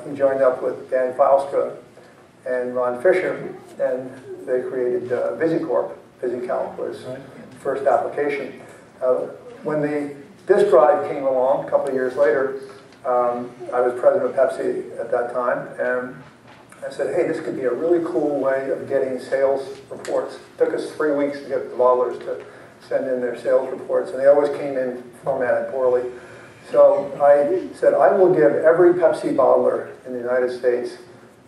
He joined up with Dan Filestra and Ron Fisher, and they created VisiCorp. VisiCalc was the first application. When the disk drive came along a couple of years later, I was president of Pepsi at that time, and I said, hey, this could be a really cool way of getting sales reports. It took us 3 weeks to get the bottlers to send in their sales reports, and they always came in formatted poorly. So I said, I will give every Pepsi bottler in the United States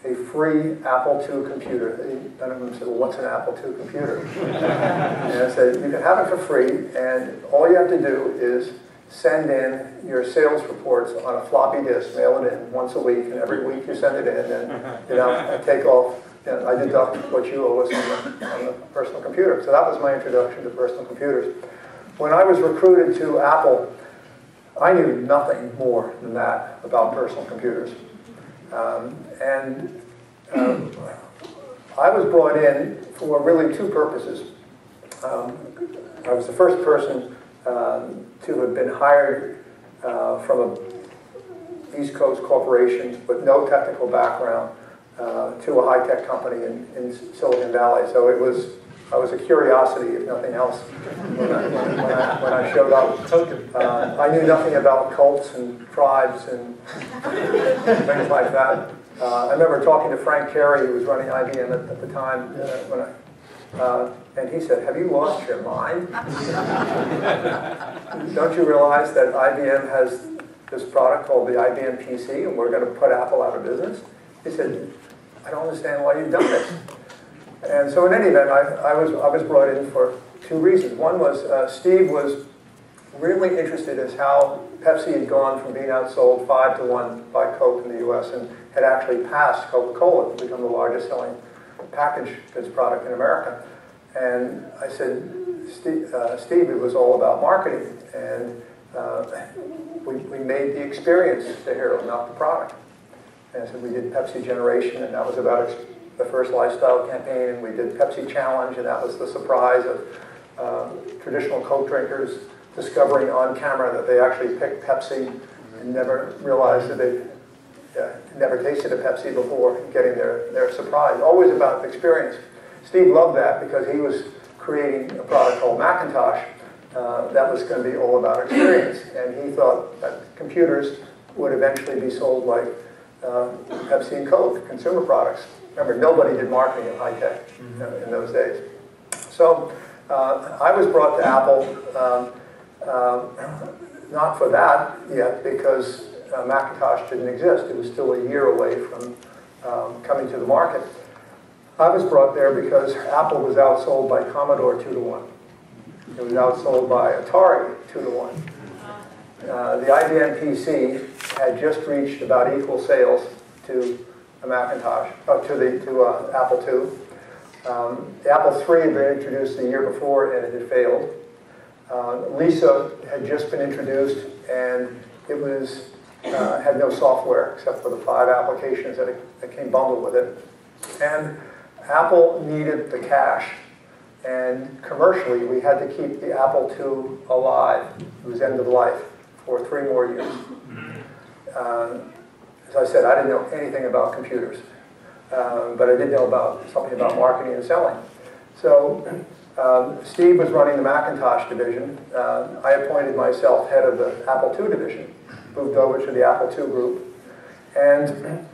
a free Apple II computer. None of them said, well, what's an Apple II computer? And I said, you can have it for free, and all you have to do is send in your sales reports on a floppy disk, mail it in once a week, and every week you send it in, and I take off, I deduct what you owe us on the personal computer. So that was my introduction to personal computers. When I was recruited to Apple, I knew nothing more than that about personal computers. I was brought in for really two purposes. I was the first person to have been hired from a East Coast corporation with no technical background to a high-tech company in Silicon Valley. So I was a curiosity, if nothing else, when I showed up. I knew nothing about cults and tribes and things like that. I remember talking to Frank Carey, who was running IBM at the time, and he said, "Have you lost your mind? Don't you realize that IBM has this product called the IBM PC, and we're going to put Apple out of business?" He said, "I don't understand why you've done this." And so in any event, I was brought in for two reasons. One was Steve was really interested as how Pepsi had gone from being outsold 5-1 by Coke in the US and had actually passed Coca-Cola to become the largest selling packaged goods product in America. And I said, Steve, it was all about marketing. And we made the experience the hero, not the product. And so we did Pepsi Generation, and that was about the first lifestyle campaign. And we did Pepsi Challenge, and that was the surprise of traditional Coke drinkers discovering on camera that they actually picked Pepsi and never realized that they never tasted a Pepsi before, getting their surprise. Always about the experience. Steve loved that because he was creating a product called Macintosh that was going to be all about experience. And he thought that computers would eventually be sold like Pepsi and Coke, consumer products. Remember, nobody did marketing in high tech in those days. So I was brought to Apple, not for that yet, because Macintosh didn't exist. It was still a year away from coming to the market. I was brought there because Apple was outsold by Commodore 2-1. It was outsold by Atari 2-1. The IBM PC had just reached about equal sales to a Macintosh, to Apple II. The Apple III had been introduced the year before and it had failed. Lisa had just been introduced and it was had no software except for the 5 applications that came bundled with it. And Apple needed the cash, and commercially we had to keep the Apple II alive. It was end of life for 3 more years. As I said, I didn't know anything about computers, but I did know something about marketing and selling. So Steve was running the Macintosh division. I appointed myself head of the Apple II division, moved over to the Apple II group, and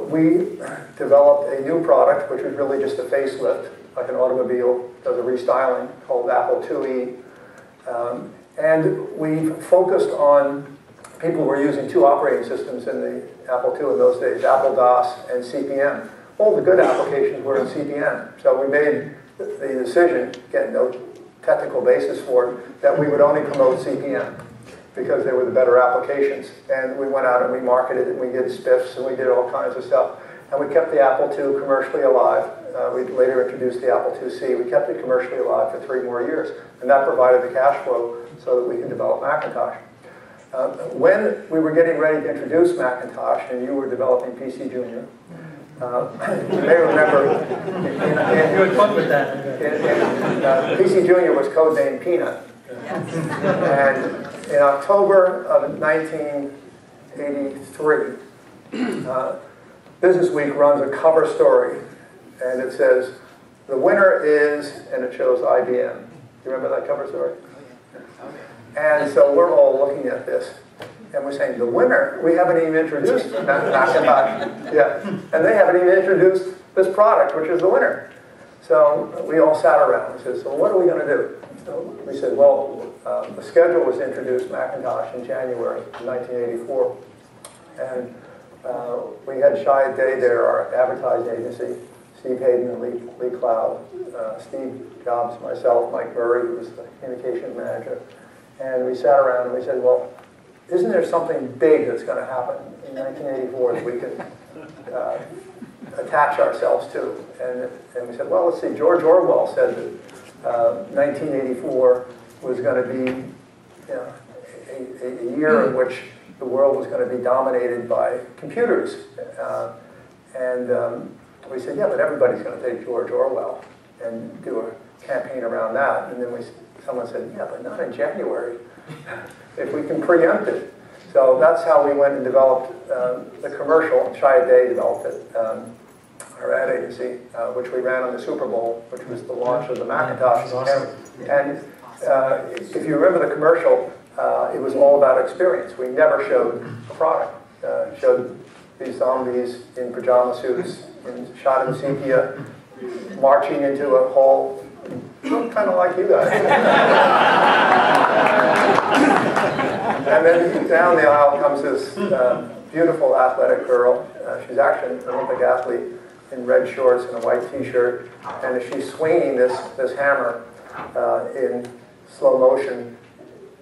we developed a new product, which was really just a facelift, like an automobile does a restyling, called Apple IIe. And we focused on people who were using 2 operating systems in the Apple II in those days, Apple DOS and CP/M. All the good applications were in CP/M. So we made the decision, again, no technical basis for it, that we would only promote CP/M because they were the better applications. And we went out and we marketed it, and we did spiffs, and we did all kinds of stuff. And we kept the Apple II commercially alive. We later introduced the Apple IIc. We kept it commercially alive for 3 more years. And that provided the cash flow so that we could develop Macintosh. When we were getting ready to introduce Macintosh, and you were developing PC Junior, you may remember... You had fun with that. PC Junior was codenamed Peanut. And in October of 1983, Business Week runs a cover story, and it says, "The winner is," and it shows IBM. You remember that cover story? And so we're all looking at this, and we're saying, the winner? We haven't even introduced Macintosh yet. And they haven't even introduced this product, which is the winner. So we all sat around and said, so what are we going to do? So we said, well, the schedule was to introduce Macintosh in January of 1984. And we had Shai Day there, our advertising agency, Steve Hayden and Lee Cloud, Steve Jobs, myself, Mike Murray, who was the communications manager. And we sat around and we said, well, isn't there something big that's going to happen in 1984 that we could attach ourselves to? And we said, well, let's see, George Orwell said that 1984 was going to be a year in which the world was going to be dominated by computers. We said, yeah, but everybody's going to take George Orwell and do a campaign around that. And then someone said, yeah, but not in January, if we can preempt it. So that's how we went and developed the commercial. Chiat developed it, our ad agency, which we ran on the Super Bowl, which was the launch of the Macintosh. Awesome. And if you remember the commercial, it was all about experience. We never showed a product. Showed these zombies in pajama suits, shot in sepia, marching into a hall, kind of like you guys. And then down the aisle comes this beautiful athletic girl. She's actually an Olympic athlete in red shorts and a white t-shirt, and she's swinging this hammer in slow motion.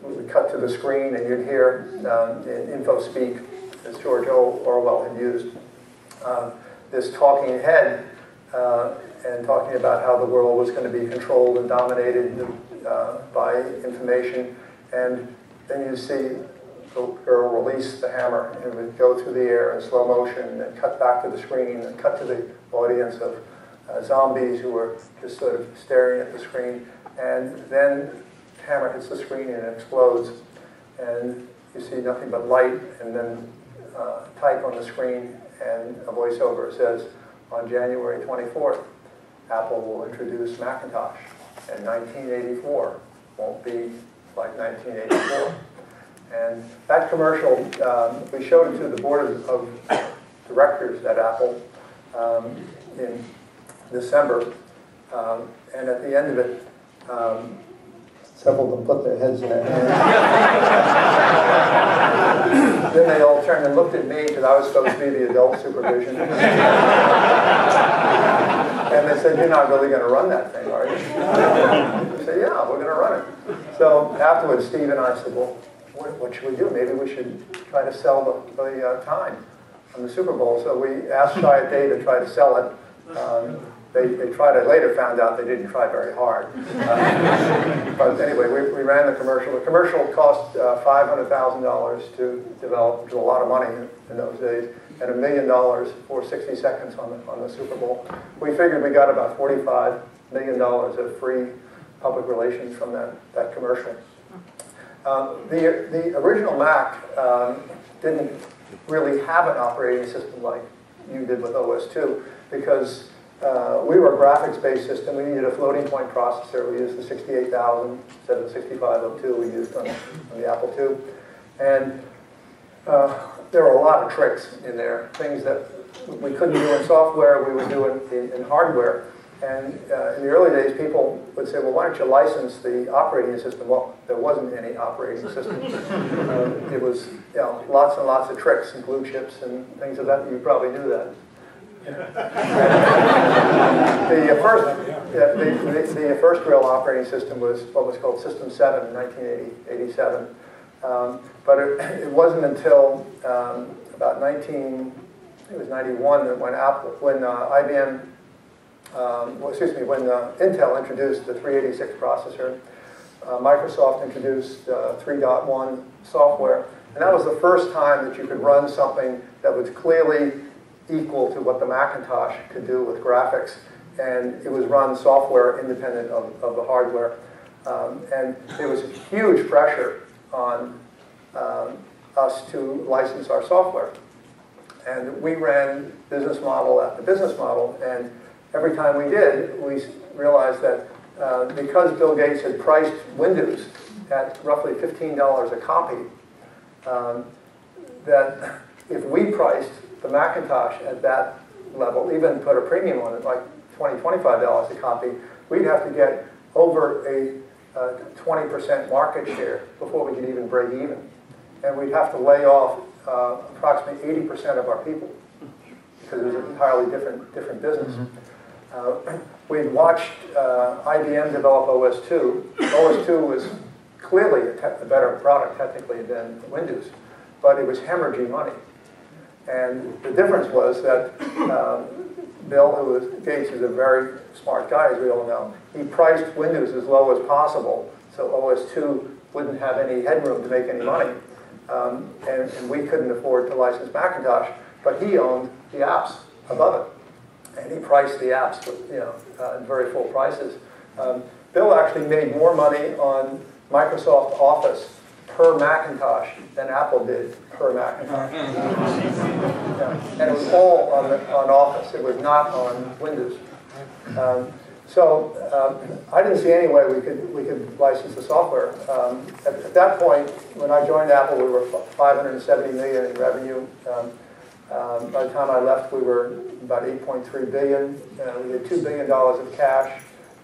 We cut to the screen, and you'd hear in info speak, as George Orwell had used, this talking head and talking about how the world was going to be controlled and dominated by information. And then you see the girl release the hammer, and it would go through the air in slow motion, and cut back to the screen, and cut to the audience of zombies who were just sort of staring at the screen. And then the hammer hits the screen and it explodes, and you see nothing but light, and then type on the screen, and a voiceover says, on January 24th, Apple will introduce Macintosh, and 1984 won't be like 1984. And that commercial, we showed it to the board of directors at Apple in December, and at the end of it, several of them put their heads in their hands. Then they all turned and looked at me, because I was supposed to be the adult supervision. And they said, you're not really going to run that thing, are you? I said, yeah, we're going to run it. So afterwards, Steve and I said, well, what should we do? Maybe we should try to sell the time on the Super Bowl. So we asked Chiat to try to sell it. They tried it later, found out they didn't try very hard. But anyway, we ran the commercial. The commercial cost $500,000 to develop, which was a lot of money in those days, and $1 million for 60 seconds on the Super Bowl. We figured we got about $45 million of free public relations from that commercial. The original Mac didn't really have an operating system like you did with OS/2, because we were a graphics-based system. We needed a floating point processor. We used the 68000 instead of the 6502 we used on the Apple II. And there were a lot of tricks in there, things that we couldn't do in software, we would do in hardware. And in the early days, people would say, well, why don't you license the operating system? Well, there wasn't any operating system. It was lots and lots of tricks and glue chips and things of that. You probably knew that. The first real operating system was what was called System 7 in 1987. But it wasn't until about 91 that when Intel introduced the 386 processor, Microsoft introduced 3.1 software, and that was the first time that you could run something that was clearly equal to what the Macintosh could do with graphics, and it was run software independent of the hardware. And there was a huge pressure on us to license our software. And we ran business model after business model, and every time we did, we realized that because Bill Gates had priced Windows at roughly $15 a copy, that if we priced the Macintosh at that level, even put a premium on it, like $20, $25 a copy, we'd have to get over a 20% market share before we could even break even. And we'd have to lay off approximately 80% of our people, because it was an entirely different business. We'd watched IBM develop OS/2. OS/2 was clearly a better product technically than Windows, but it was hemorrhaging money. And the difference was that Gates is a very smart guy, as we all know. He priced Windows as low as possible So OS2 wouldn't have any headroom to make any money. And we couldn't afford to license Macintosh, but he owned the apps above it. And he priced the apps with, at very full prices. Bill actually made more money on Microsoft Office per Macintosh than Apple did per Macintosh. And it was all on Office. It was not on Windows. I didn't see any way we could license the software. At that point, when I joined Apple, we were 570 million in revenue. By the time I left, we were about 8.3 billion. We had $2 billion of cash,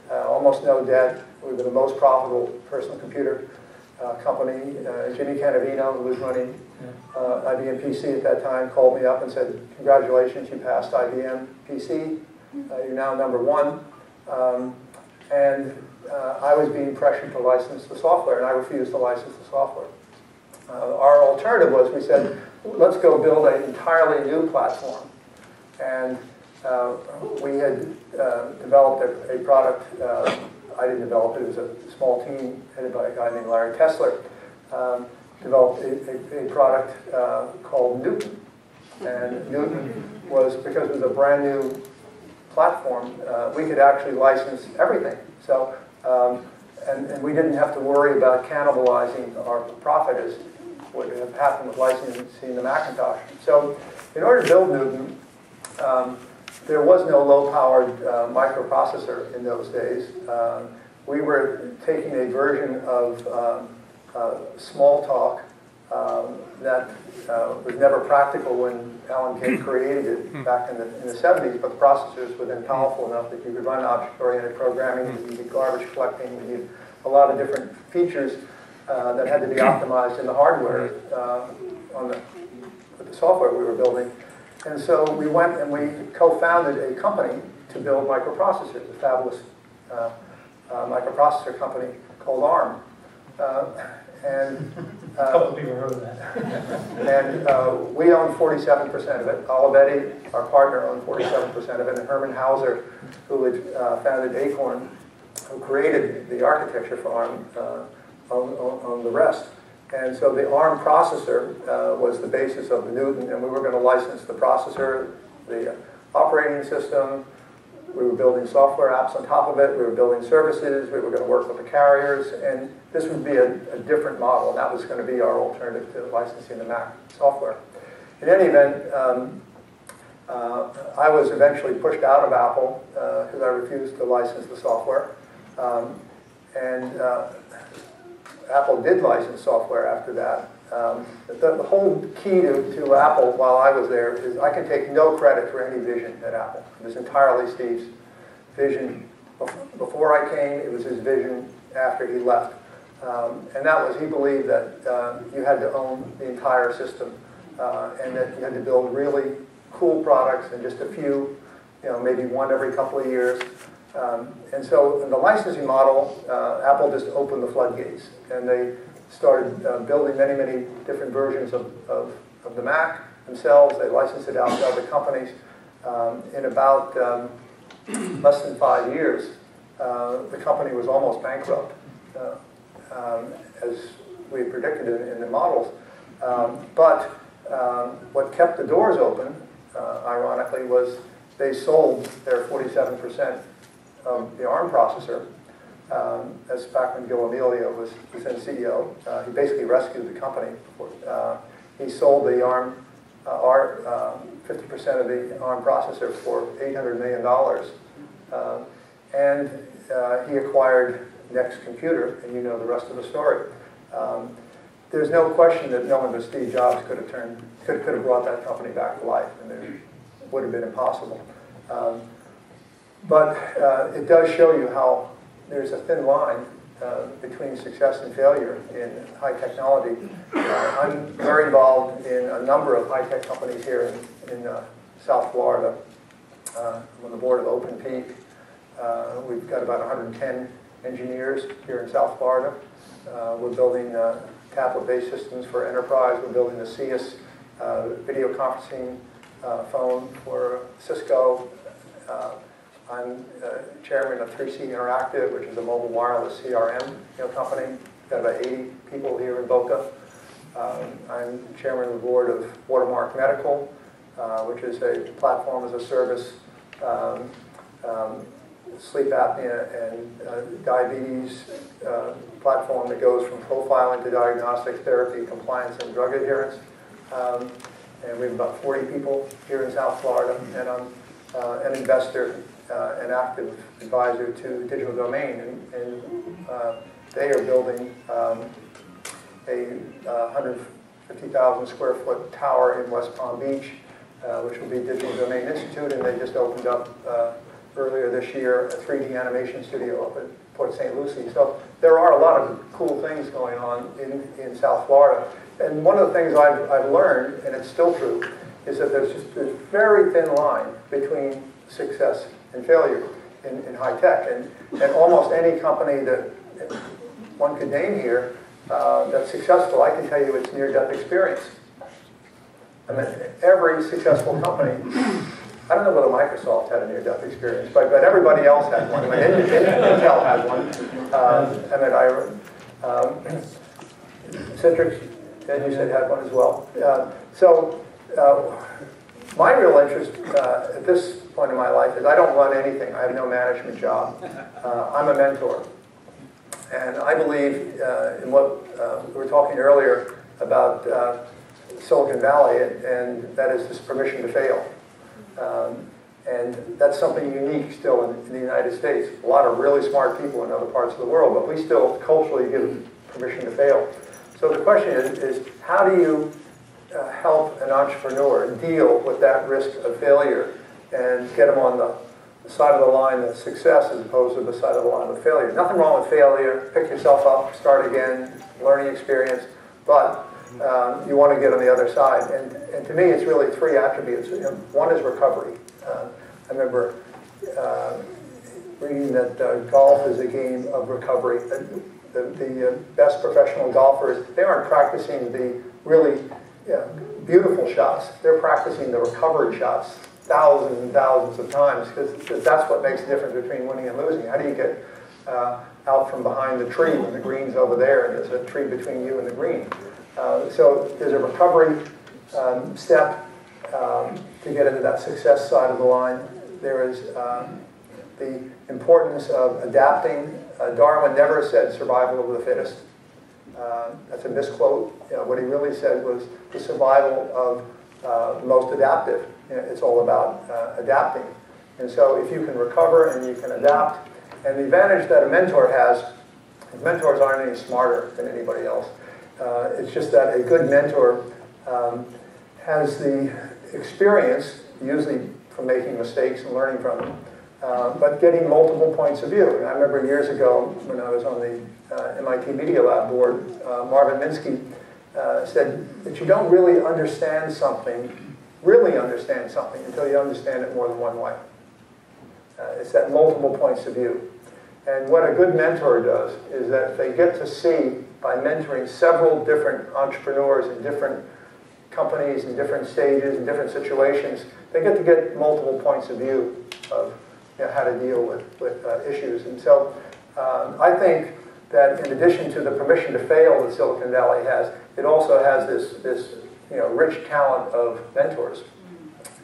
almost no debt. We were the most profitable personal computer company. Jimmy Canavino, who was running IBM PC at that time, called me up and said, "Congratulations, you passed IBM PC. You're now #1." I was being pressured to license the software, and I refused to license the software. Our alternative was, we said, let's go build an entirely new platform. And we had developed a product. I didn't develop it. It was a small team headed by a guy named Larry Tesler. Developed a product called Newton. And Newton was, because it was a brand new platform, we could actually license everything. So, and we didn't have to worry about cannibalizing our profit as would have happened with licensing the Macintosh. So, in order to build Newton, there was no low-powered microprocessor in those days. We were taking a version of Smalltalk that was never practical when Alan Kay created it back in the 70s, but the processors were then powerful enough that you could run object-oriented programming, you could garbage collecting, you could a lot of different features that had to be optimized in the hardware with the software we were building. And so we went and we co-founded a company to build microprocessors, a fabless microprocessor company called ARM. A couple of people heard of that. And we owned 47% of it. Olivetti, our partner, owned 47% of it. And Herman Hauser, who had founded Acorn, who created the architecture for ARM, owned the rest. And so the ARM processor was the basis of the Newton, and we were going to license the processor, the operating system. We were building software apps on top of it. We were building services. We were going to work with the carriers. And this would be a different model. And that was going to be our alternative to licensing the Mac software. In any event, I was eventually pushed out of Apple because I refused to license the software. Apple did license software after that. The whole key to Apple while I was there is I can take no credit for any vision at Apple. It was entirely Steve's vision. Before I came, it was his vision after he left. And that was, he believed that you had to own the entire system and that you had to build really cool products and just a few, maybe one every couple of years. And so in the licensing model, Apple just opened the floodgates, and they started building many, many different versions of the Mac themselves. They licensed it out to other companies. In about less than 5 years, the company was almost bankrupt, as we had predicted in the models. But what kept the doors open, ironically, was they sold their 47% of the ARM processor. As back when Gil Amelio was then CEO, he basically rescued the company. He sold the ARM, 50% of the ARM processor for $800 million. And he acquired Next Computer, and you know the rest of the story. There's no question that no one but Steve Jobs could have brought that company back to life, and it would have been impossible. But it does show you how there's a thin line between success and failure in high technology. I'm very involved in a number of high-tech companies here in South Florida. I'm on the board of Open Peak. We've got about 110 engineers here in South Florida. We're building tablet-based systems for enterprise. We're building the CS video conferencing phone for Cisco. I'm chairman of 3C Interactive, which is a mobile wireless CRM company. Got about 80 people here in Boca. I'm chairman of the board of Watermark Medical, which is a platform as a service, sleep apnea and diabetes platform that goes from profiling to diagnostic therapy, compliance, and drug adherence. And we have about 40 people here in South Florida, and I'm an investor, an active advisor to Digital Domain, and they are building a 150,000 square foot tower in West Palm Beach, which will be Digital Domain Institute, and they just opened up earlier this year a 3D animation studio up at Port St. Lucie. So there are a lot of cool things going on in South Florida. And one of the things I've learned, and it's still true, is that there's just this very thin line between success and failure in high tech. And almost any company that one could name here that's successful, I can tell you it's near-death experience. I mean, every successful company, I don't know whether Microsoft had a near-death experience, but everybody else had one. I mean, Intel had one. Citrix, as you said, had one as well. My real interest at this point in my life is I don't run anything. I have no management job. I'm a mentor. And I believe in what we were talking earlier about Silicon Valley, and that is this permission to fail. And that's something unique still in the United States. A lot of really smart people in other parts of the world, but we still culturally give permission to fail. So the question is how do you help an entrepreneur deal with that risk of failure and get them on the side of the line of success as opposed to the side of the line of failure? Nothing wrong with failure. Pick yourself up, start again, learning experience, but you want to get on the other side. And to me, it's really three attributes. One is recovery. I remember reading that golf is a game of recovery. The best professional golfers, they aren't practicing the really beautiful shots. They're practicing the recovered shots thousands and thousands of times, because that's what makes the difference between winning and losing. How do you get out from behind the tree when the green's over there and there's a tree between you and the green? So there's a recovery step to get into that success side of the line. There is the importance of adapting. Darwin never said survival of the fittest. That's a misquote. What he really said was the survival of the most adaptive. It's all about adapting. And so if you can recover and you can adapt, and the advantage that a mentor has, mentors aren't any smarter than anybody else. It's just that a good mentor has the experience, usually from making mistakes and learning from them, but getting multiple points of view. And I remember years ago when I was on the MIT Media Lab board, Marvin Minsky said that you don't really understand something until you understand it more than one way. It's that multiple points of view. And what a good mentor does is that they get to see, by mentoring several different entrepreneurs in different companies, in different stages, in different situations, they get multiple points of view of how to deal with issues. And so I think that in addition to the permission to fail that Silicon Valley has, it also has this rich talent of mentors.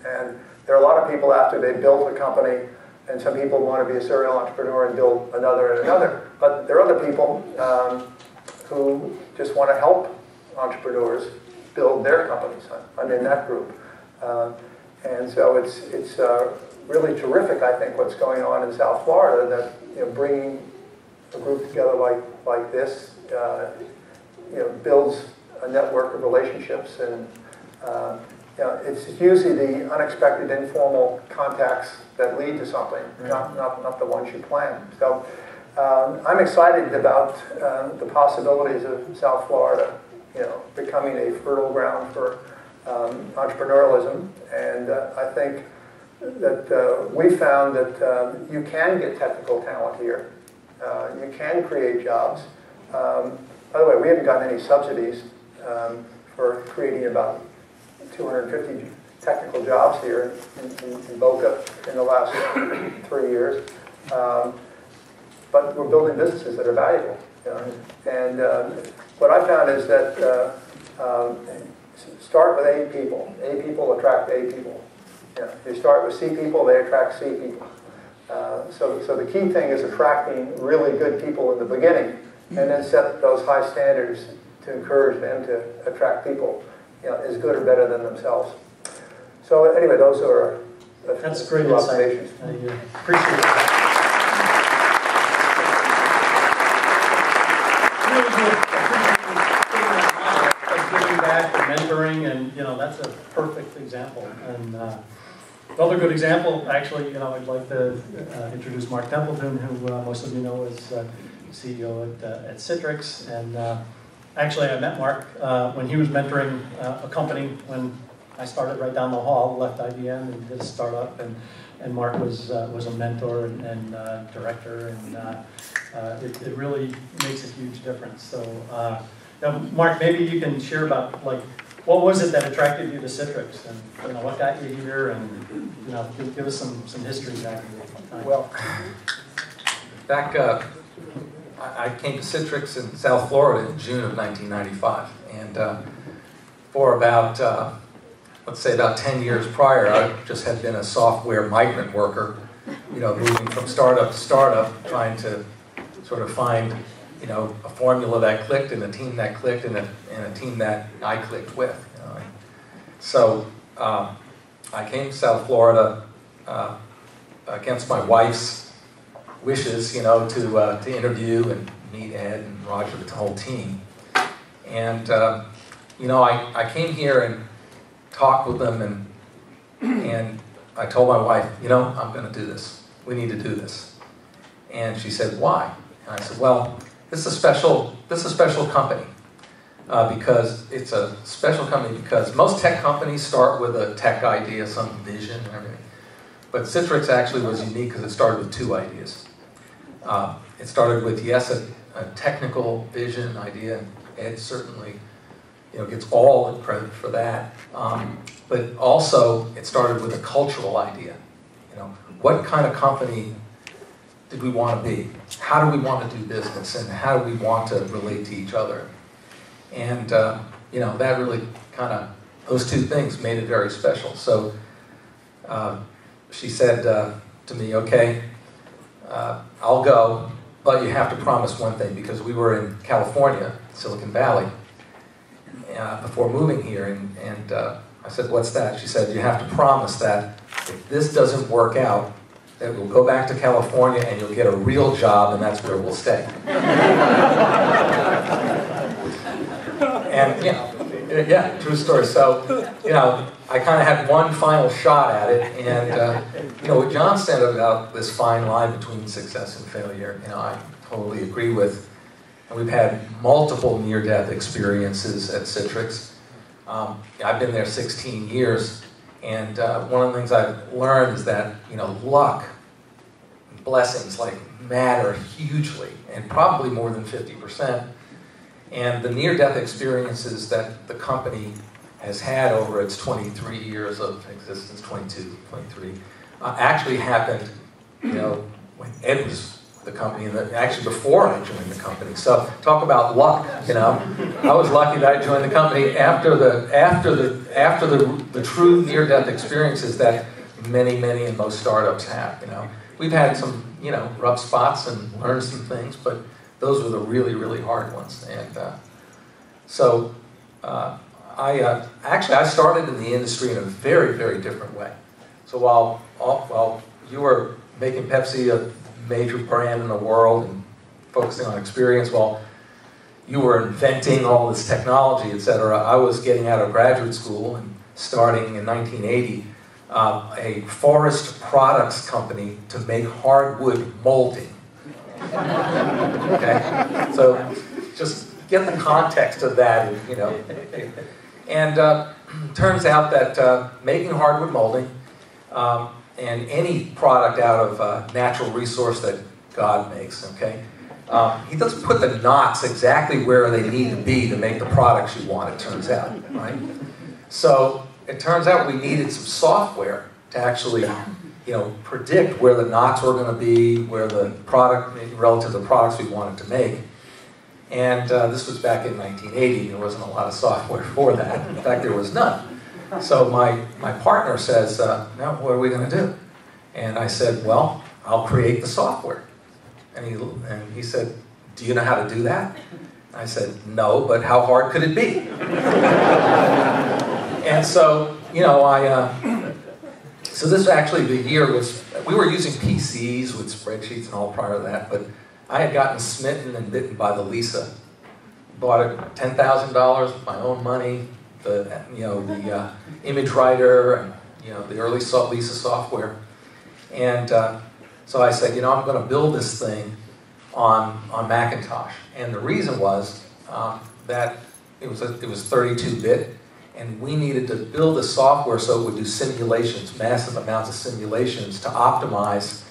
And there are a lot of people after they've built a company, and some people want to be a serial entrepreneur and build another and another. But there are other people who just want to help entrepreneurs build their companies. I'm in that group. And so it's really terrific, I think, what's going on in South Florida, that bringing a group together like this builds a network of relationships, and it's usually the unexpected informal contacts that lead to something, not the ones you plan. So I'm excited about the possibilities of South Florida, becoming a fertile ground for entrepreneurialism, and I think that we found that you can get technical talent here. You can create jobs. By the way, we haven't gotten any subsidies for creating about 250 technical jobs here in Boca in the last 3 years. But we're building businesses that are valuable. You know? And what I found is that start with A people. A people attract A people. You know, you start with C people, they attract C people. So the key thing is attracting really good people in the beginning, and then set those high standards to encourage them to attract people, you know, as good or better than themselves. So anyway, those are That's great observations. I appreciate that. Really good. Giving back and mentoring, and you know, that's a perfect example. And another good example, actually, you know, I'd like to introduce Mark Templeton, who most of you know is CEO at Citrix. And actually, I met Mark when he was mentoring a company when I started right down the hall, left IBM and did a startup. And Mark was a mentor and director, and it really makes a huge difference. So, now, Mark, maybe you can share about like what was it that attracted you to Citrix, and you know what got you here, and you know give us some history back in the time. Well, back I came to Citrix in South Florida in June of 1995, and for about let's say about 10 years prior, I just had been a software migrant worker, you know, moving from startup to startup, trying to sort of find, you know, a formula that clicked and a team that clicked and a team that I clicked with. You know. So I came to South Florida against my wife's wishes, you know, to interview and meet Ed and Roger, the whole team. And you know, I came here and talked with them, and I told my wife, you know, I'm going to do this. We need to do this. And she said, why? And I said, well, this is a special company because it's a special company because most tech companies start with a tech idea, some vision and everything. But Citrix actually was unique because it started with 2 ideas. It started with, yes, a technical vision idea. Ed certainly, you know, gets all the credit for that. But also, it started with a cultural idea. You know, what kind of company did we want to be? How do we want to do business? And how do we want to relate to each other? And, you know, that really kind of, those 2 things made it very special. So she said to me, okay, I'll go, but you have to promise one thing, because we were in California, Silicon Valley, before moving here, and I said, what's that? She said, you have to promise that if this doesn't work out, that we'll go back to California and you'll get a real job, and that's where we'll stay. And, you know, yeah, true story. So, you know, I kind of had one final shot at it, and, you know, what John said about this fine line between success and failure, you know, I totally agree with. And we've had multiple near-death experiences at Citrix. I've been there 16 years, and one of the things I've learned is that, you know, luck, blessings, like, matter hugely, and probably more than 50%. And the near-death experiences that the company has had over its 23 years of existence, 22, 23, actually happened, you know, when Ed was the company, and actually before I joined the company. So talk about luck, you know. I was lucky that I joined the company after the true near-death experiences that many and most startups have. You know, we've had some, you know, rough spots and learned some things, but those were the really hard ones. And so I started in the industry in a very different way. So while you were making Pepsi a major brand in the world and focusing on experience, while you were inventing all this technology, etc., I was getting out of graduate school and starting in 1980 a forest products company to make hardwood molding. Okay, so just get the context of that, you know. And turns out that making hardwood molding and any product out of natural resource that God makes, okay, he doesn't put the knots exactly where they need to be to make the products you want, it turns out, right? So it turns out we needed some software to actually, predict where the knots were going to be, where the product, relative to the products we wanted to make. And this was back in 1980. There wasn't a lot of software for that. In fact, there was none. So my partner says, "Now, what are we going to do?" And I said, "Well, I'll create the software." And he said, "Do you know how to do that?" I said, "No, but how hard could it be?" And so, so this actually, the year was, we were using PCs with spreadsheets and all prior to that, but I had gotten smitten and bitten by the Lisa. Bought it $10,000 with my own money, the image writer, and the early Lisa software. And so I said, I'm going to build this thing on Macintosh. And the reason was that it was 32-bit, and we needed to build the software so it would do simulations, massive amounts of simulations, to optimize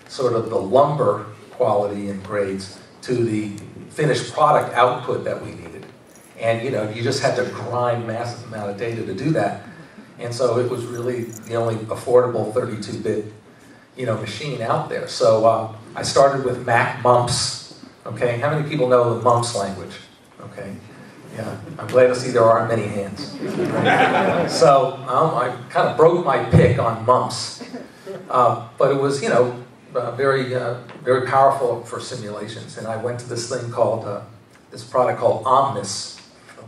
sort of the lumber quality and grades to the finished product output that we needed. And you just had to grind massive amount of data to do that. And so it was really the only affordable 32-bit machine out there. So I started with Mac mumps. Okay, how many people know the mumps language? Okay, yeah, I'm glad to see there aren't many hands. So I kind of broke my pick on mumps, but it was very powerful for simulations. And I went to this thing called this product called Omnis.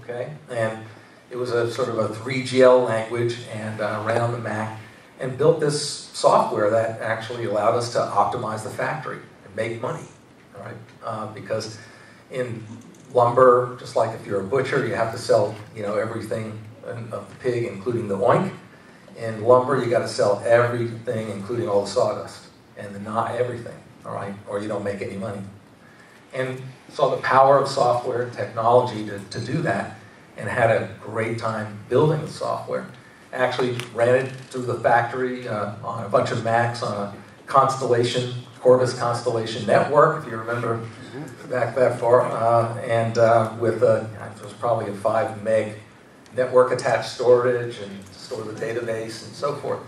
Okay, and it was a sort of a 3GL language, and ran on the Mac, and built this software that actually allowed us to optimize the factory and make money. All right, because in lumber, just like if you're a butcher, you have to sell everything of the pig, including the oink. In lumber, you got to sell everything, including all the sawdust, and not everything. All right, or you don't make any money. And saw the power of software and technology to do that, and had a great time building the software. Actually ran it through the factory on a bunch of Macs on a Constellation, Corvus Constellation network, if you remember back that far, and with it was probably a 5 meg network attached storage, and store the database and so forth,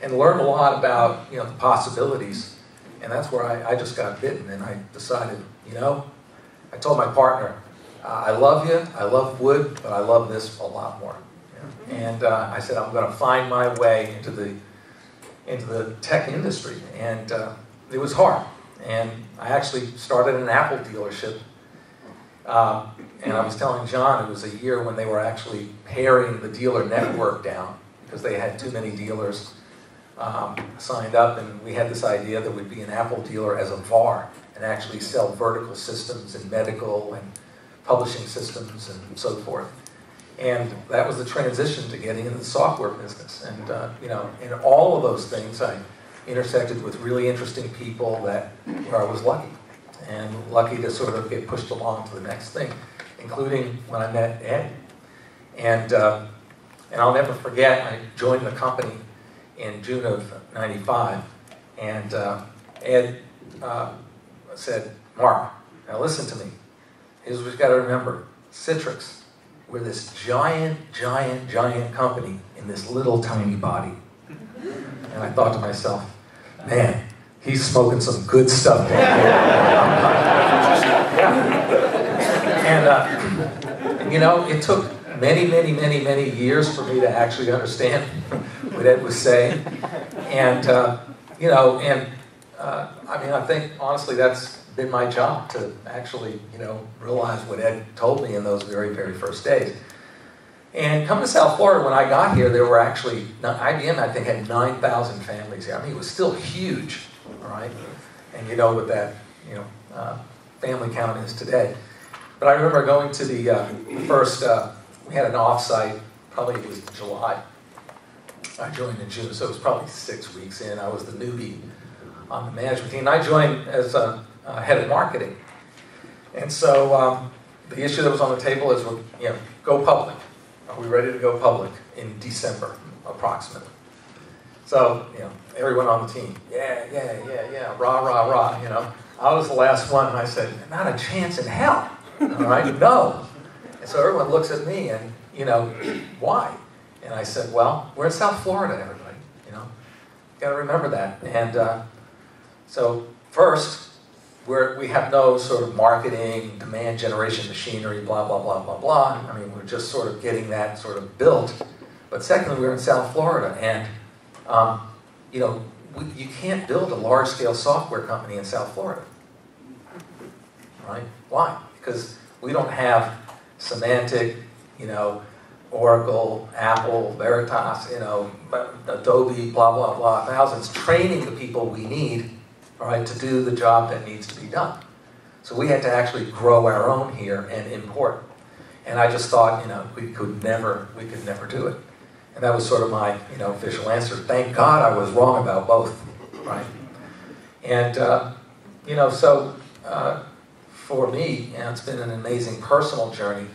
and learned a lot about the possibilities. And that's where I just got bitten, and I decided, I told my partner, I love you, I love wood, but I love this a lot more. And I said, I'm going to find my way into the tech industry. And it was hard. And I actually started an Apple dealership. And I was telling John, it was a year when they were actually paring the dealer network down because they had too many dealers signed up. And we had this idea that we'd be an Apple dealer as a VAR and actually sell vertical systems and medical and publishing systems and so forth. And that was the transition to getting into the software business. And in all of those things, I intersected with really interesting people where I was lucky. And lucky to sort of get pushed along to the next thing, including when I met Ed. And I'll never forget, I joined the company in June of '95, and Ed said, Mark, now listen to me. Here's what you've got to remember. Citrix, we're this giant, giant, giant company in this little tiny body. And I thought to myself, man, he's smoking some good stuff. And it took many, many, many, many years for me to actually understand what Ed was saying. And, I think, honestly, that's been my job to actually, realize what Ed told me in those very, very first days. And coming to South Florida, when I got here, there were actually, IBM, I think, had 9,000 families here. I mean, it was still huge, all right? And what that, family count is today. But I remember going to the first, we had an offsite, probably it was July. I joined in June, so it was probably 6 weeks in. I was the newbie on the management team. And I joined as head of marketing. And so the issue that was on the table is, go public. Are we ready to go public in December, approximately? So, everyone on the team, yeah, rah, rah, rah, I was the last one, and I said, not a chance in hell, all right, no. And so everyone looks at me and, why? And I said, well, we're in South Florida, everybody, you know. You got to remember that. And so first, we have no sort of marketing, demand generation machinery, blah, blah, blah, blah, blah. I mean, we're just sort of getting that sort of built. But secondly, we're in South Florida, and you know, you can't build a large-scale software company in South Florida, right? Why? Because we don't have Symantec, you know, Oracle, Apple, Veritas, you know, Adobe, blah, blah, blah, thousands, training the people we need, all right, to do the job that needs to be done. So we had to actually grow our own here and import. And I just thought, you know, we could never do it. And that was sort of my, you know, official answer. Thank God I was wrong about both, right? And, you know, so for me, you know, it's been an amazing personal journey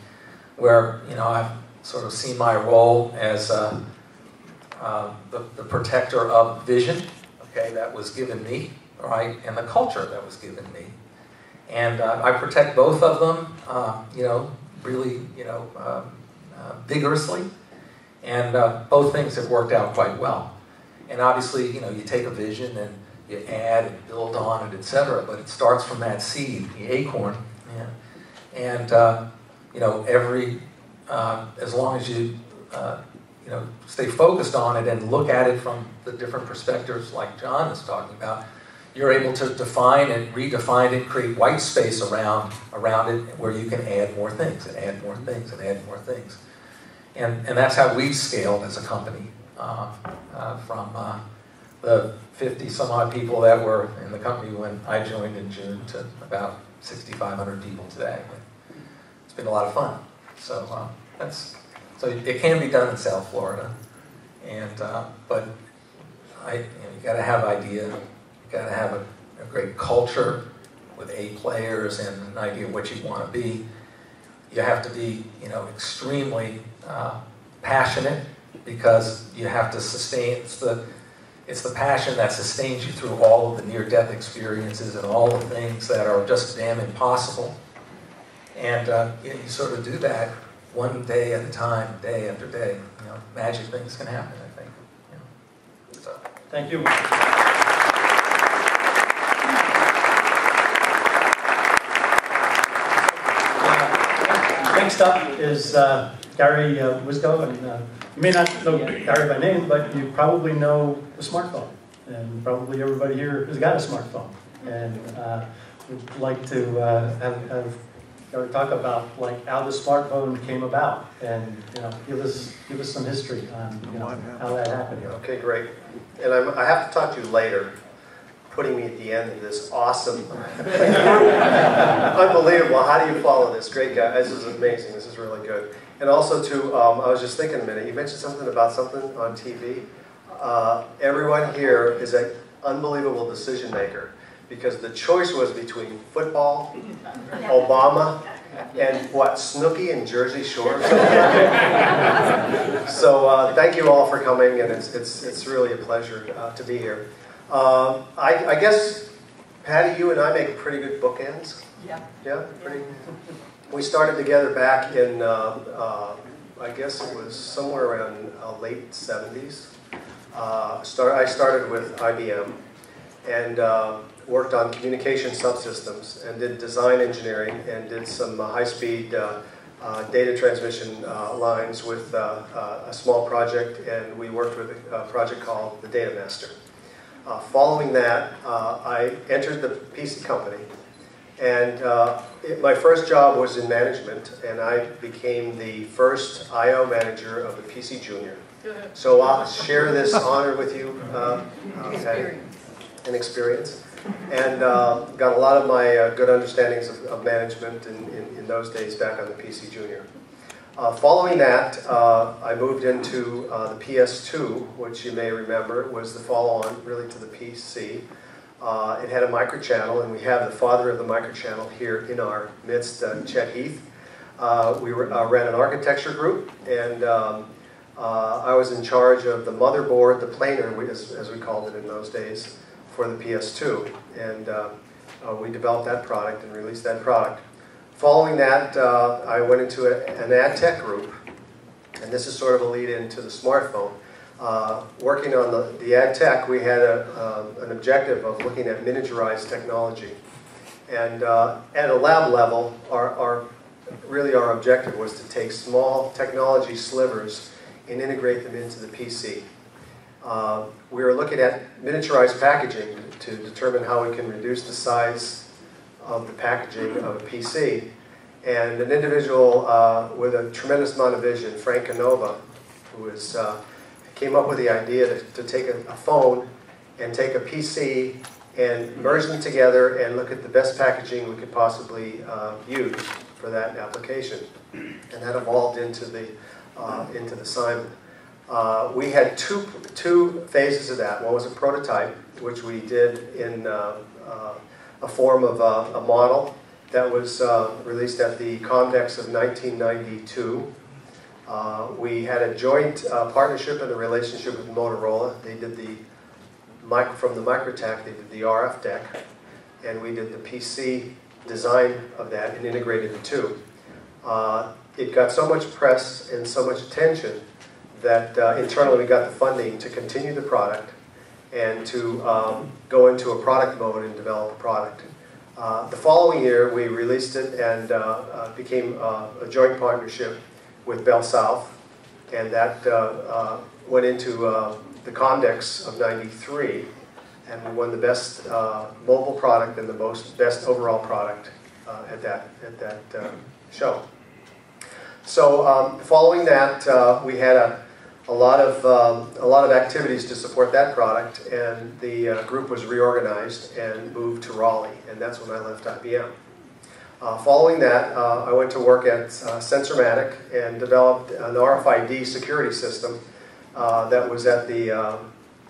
where, you know, I've sort of seen my role as the protector of vision, okay, that was given me, right, and the culture that was given me. And I protect both of them, you know, really, you know, vigorously. And both things have worked out quite well. And obviously, you know, you take a vision and you add and build on it, etc. But it starts from that seed, the acorn. Yeah. And you know, as long as you you know, stay focused on it and look at it from the different perspectives, like John is talking about, you're able to define and redefine it, create white space around it, where you can add more things and add more things and add more things. And that's how we've scaled as a company, from the 50 some odd people that were in the company when I joined in June to about 6,500 people today. It's been a lot of fun. So so it can be done in South Florida, and but you got to have idea, you got to have a great culture with A players and an idea of what you want to be. You have to be, you know, extremely passionate, because you have to sustain. It's the passion that sustains you through all of the near-death experiences and all the things that are just damn impossible. And you know, you sort of do that one day at a time, day after day. You know, magic things can happen, I think. You know. So. Thank you. Next up is Gary Wisgo, and you may not know Gary by name, but you probably know the smartphone, and probably everybody here has got a smartphone. And we'd like to have Gary talk about like how the smartphone came about, and you know, give us some history on, you know, how that happened. Okay, great. And I have to talk to you later, putting me at the end of this awesome, unbelievable. How do you follow this? Great guy. This is amazing. This is really good. And also, too, I was just thinking a minute. You mentioned something about something on TV. Everyone here is an unbelievable decision maker, because the choice was between football, Obama, and what, Snooki and Jersey Shore? So thank you all for coming, and it's really a pleasure to be here. I guess, Patty, you and I make pretty good bookends. Yeah. Yeah, pretty. We started together back in, I guess it was somewhere around late 70s. I started with IBM and worked on communication subsystems and did design engineering and did some high-speed data transmission lines with a small project, and we worked with a project called the Data Master. Following that, I entered the PC company, and my first job was in management, and I became the first I/O manager of the PC Junior. So I'll share this honor with you, an experience, and got a lot of my good understandings of management in those days back on the PC Junior. Following that, I moved into the PS2, which you may remember was the follow-on really to the PC. It had a microchannel, and we have the father of the microchannel here in our midst, Chet Heath. We ran an architecture group, and I was in charge of the motherboard, the planer, as we called it in those days, for the PS2. And we developed that product and released that product. Following that, I went into an ad tech group, and And this is sort of a lead into the smartphone. Working on the ad tech, we had an objective of looking at miniaturized technology. And at a lab level, really our objective was to take small technology slivers and integrate them into the PC. We were looking at miniaturized packaging to determine how we can reduce the size of the packaging of a PC. And an individual with a tremendous amount of vision, Frank Canova, who came up with the idea to take a phone and take a PC and merge them together and look at the best packaging we could possibly use for that application. And that evolved into the Simon. We had two phases of that. One was a prototype, which we did in a form of a model that was released at the Comdex of 1992. We had a joint partnership and a relationship with Motorola. They did from the Microtech, they did the RF deck, and we did the PC design of that and integrated the two. It got so much press and so much attention that internally we got the funding to continue the product and to go into a product mode and develop a product. The following year we released it and became a joint partnership with Bell South, and that went into the Comdex of '93, and we won the best mobile product and the best overall product at that show. So following that, we had a lot of activities to support that product, and the group was reorganized and moved to Raleigh, and that's when I left IBM. Following that, I went to work at Sensormatic and developed an RFID security system that was at the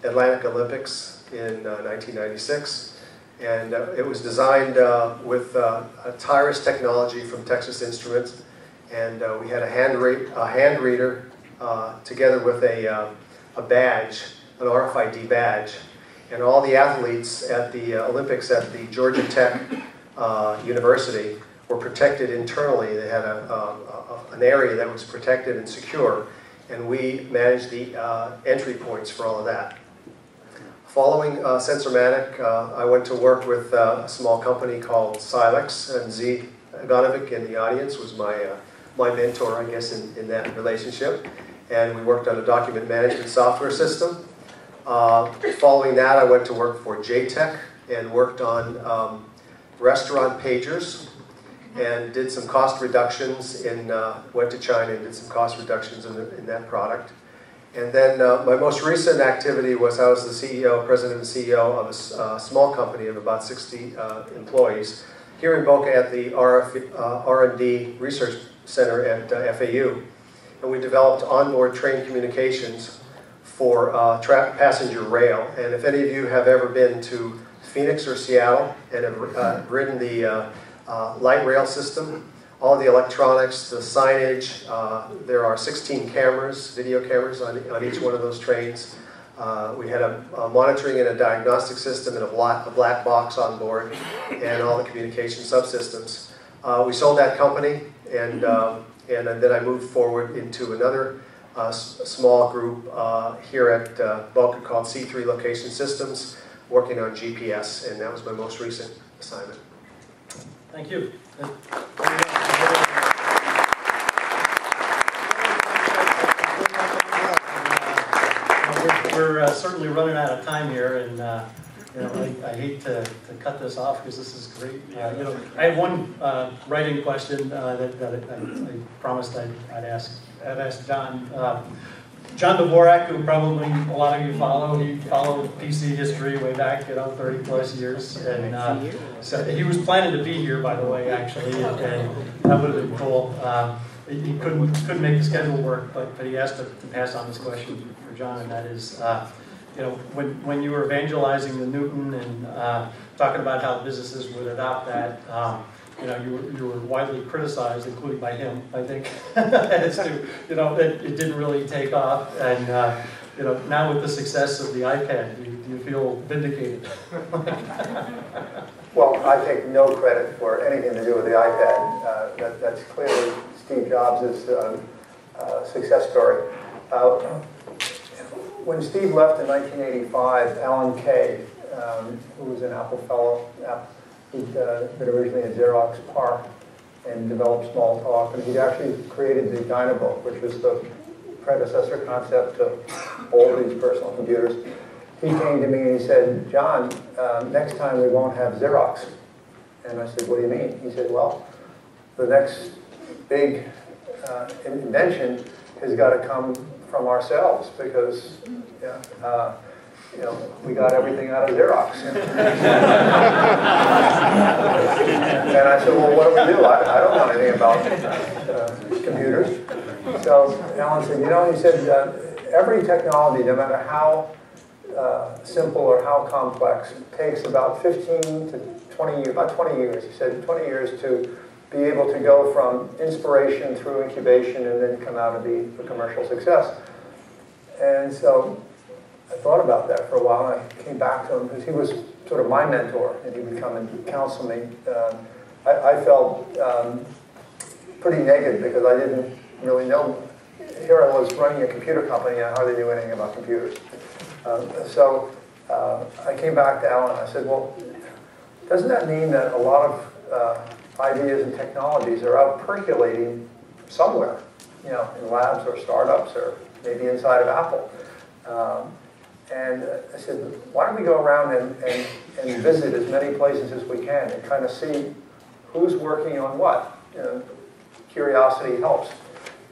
Atlantic Olympics in 1996. And it was designed with a Tyrus technology from Texas Instruments. And we had a hand reader together with a badge, an RFID badge. And all the athletes at the Olympics at the Georgia Tech University were protected internally. They had an area that was protected and secure, and we managed the entry points for all of that. Following Sensormatic, I went to work with a small company called Silex, and Z Gonovic in the audience was my mentor, I guess, in that relationship. And we worked on a document management software system. Following that, I went to work for JTech and worked on restaurant pagers and did some cost reductions went to China and did some cost reductions in that product. And then my most recent activity was I was the president and CEO of a small company of about 60 employees here in Boca at the R&D Research Center at FAU. And we developed onboard train communications for passenger rail. And if any of you have ever been to Phoenix or Seattle and have ridden the light rail system, all the electronics, the signage, there are 16 cameras, video cameras on each one of those trains. We had a monitoring and a diagnostic system and a black box on board and all the communication subsystems. We sold that company, and then I moved forward into another small group here at Boca called C3 Location Systems, working on GPS, and that was my most recent assignment. Thank you. We're certainly running out of time here, and you know, I hate to cut this off because this is great. You know, I had one writing question that I promised I'd ask John. John Dvorak, who probably a lot of you follow, he followed PC history way back, 30 plus years, and so he was planning to be here, by the way, actually, and that would have been cool. He couldn't make the schedule work, but he asked to pass on this question for John, and that is, you know, when you were evangelizing the Newton and talking about how businesses would adopt that, you know, you were widely criticized, including by him, I think, as to, you know, that it didn't really take off. And, you know, now with the success of the iPad, do you feel vindicated? Well, I take no credit for anything to do with the iPad. That's clearly Steve Jobs' success story. When Steve left in 1985, Alan Kay, who was an Apple fellow, he'd been originally at Xerox PARC and developed Smalltalk, and he'd actually created the Dynabook, which was the predecessor concept to all these personal computers. He came to me and he said, John, next time we won't have Xerox. And I said, what do you mean? He said, well, the next big invention has got to come from ourselves because we got everything out of Xerox. And I said, well, what do we do? I don't know anything about computers. So Alan said, he said, every technology, no matter how simple or how complex, takes about 15 to 20 years, about 20 years. He said 20 years to be able to go from inspiration through incubation and then come out and be a commercial success. And so I thought about that for a while, and I came back to him because he was sort of my mentor, and he would come and counsel me. I felt pretty negative because I didn't really know. Here I was running a computer company, and I hardly knew anything about computers. So I came back to Alan, and I said, well, doesn't that mean that a lot of ideas and technologies are out percolating somewhere, in labs or startups or maybe inside of Apple? And I said, why don't we go around and visit as many places as we can and kind of see who's working on what? Curiosity helps.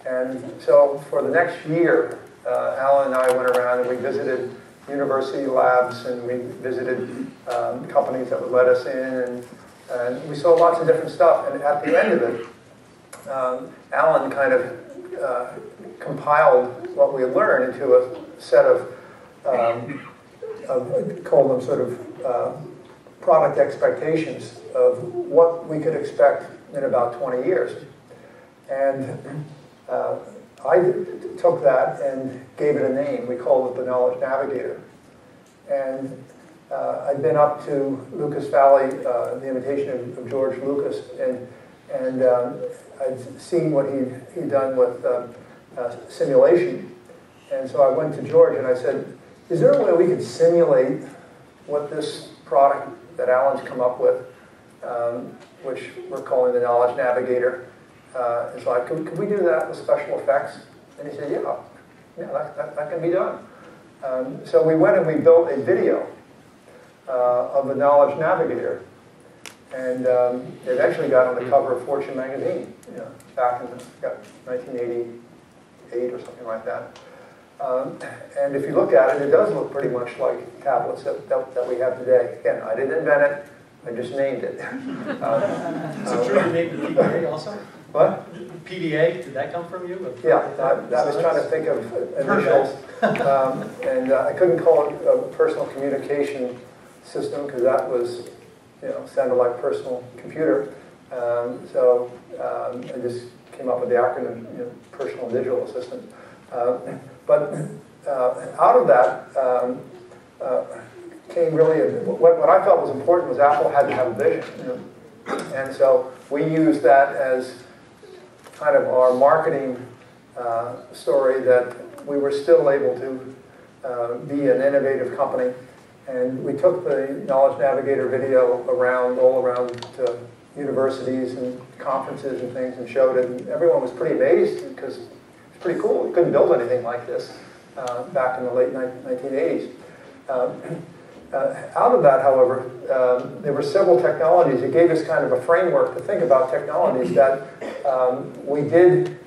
And so for the next year, Alan and I went around and we visited university labs and we visited companies that would let us in, and we saw lots of different stuff. And at the end of it, Alan kind of compiled what we had learned into a set of call them sort of product expectations of what we could expect in about 20 years. And I took that and gave it a name. We called it the Knowledge Navigator. And I'd been up to Lucas Valley, the invitation of George Lucas, and I'd seen what he'd done with simulation. And so I went to George and I said, is there a way we could simulate what this product that Alan's come up with, which we're calling the Knowledge Navigator, is like, could we do that with special effects? And he said, yeah, that can be done. So we went and we built a video of the Knowledge Navigator, and it eventually got on the cover of Fortune magazine, back in 1988 or something like that. And if you look at it, it does look pretty much like tablets that we have today. Again, I didn't invent it, I just named it. So true, you named the PDA also? What? PDA, did that come from you? Yeah, I was trying to think of initials. And I couldn't call it a personal communication system because that was, sounded like personal computer. So I just came up with the acronym, Personal Digital Assistant. But out of that came really, what I felt was important was Apple had to have a vision. And so we used that as kind of our marketing story that we were still able to be an innovative company. And we took the Knowledge Navigator video all around to universities and conferences and things and showed it. And everyone was pretty amazed because it's pretty cool. We couldn't build anything like this back in the late 1980s. Out of that, however, there were several technologies. It gave us kind of a framework to think about technologies that we did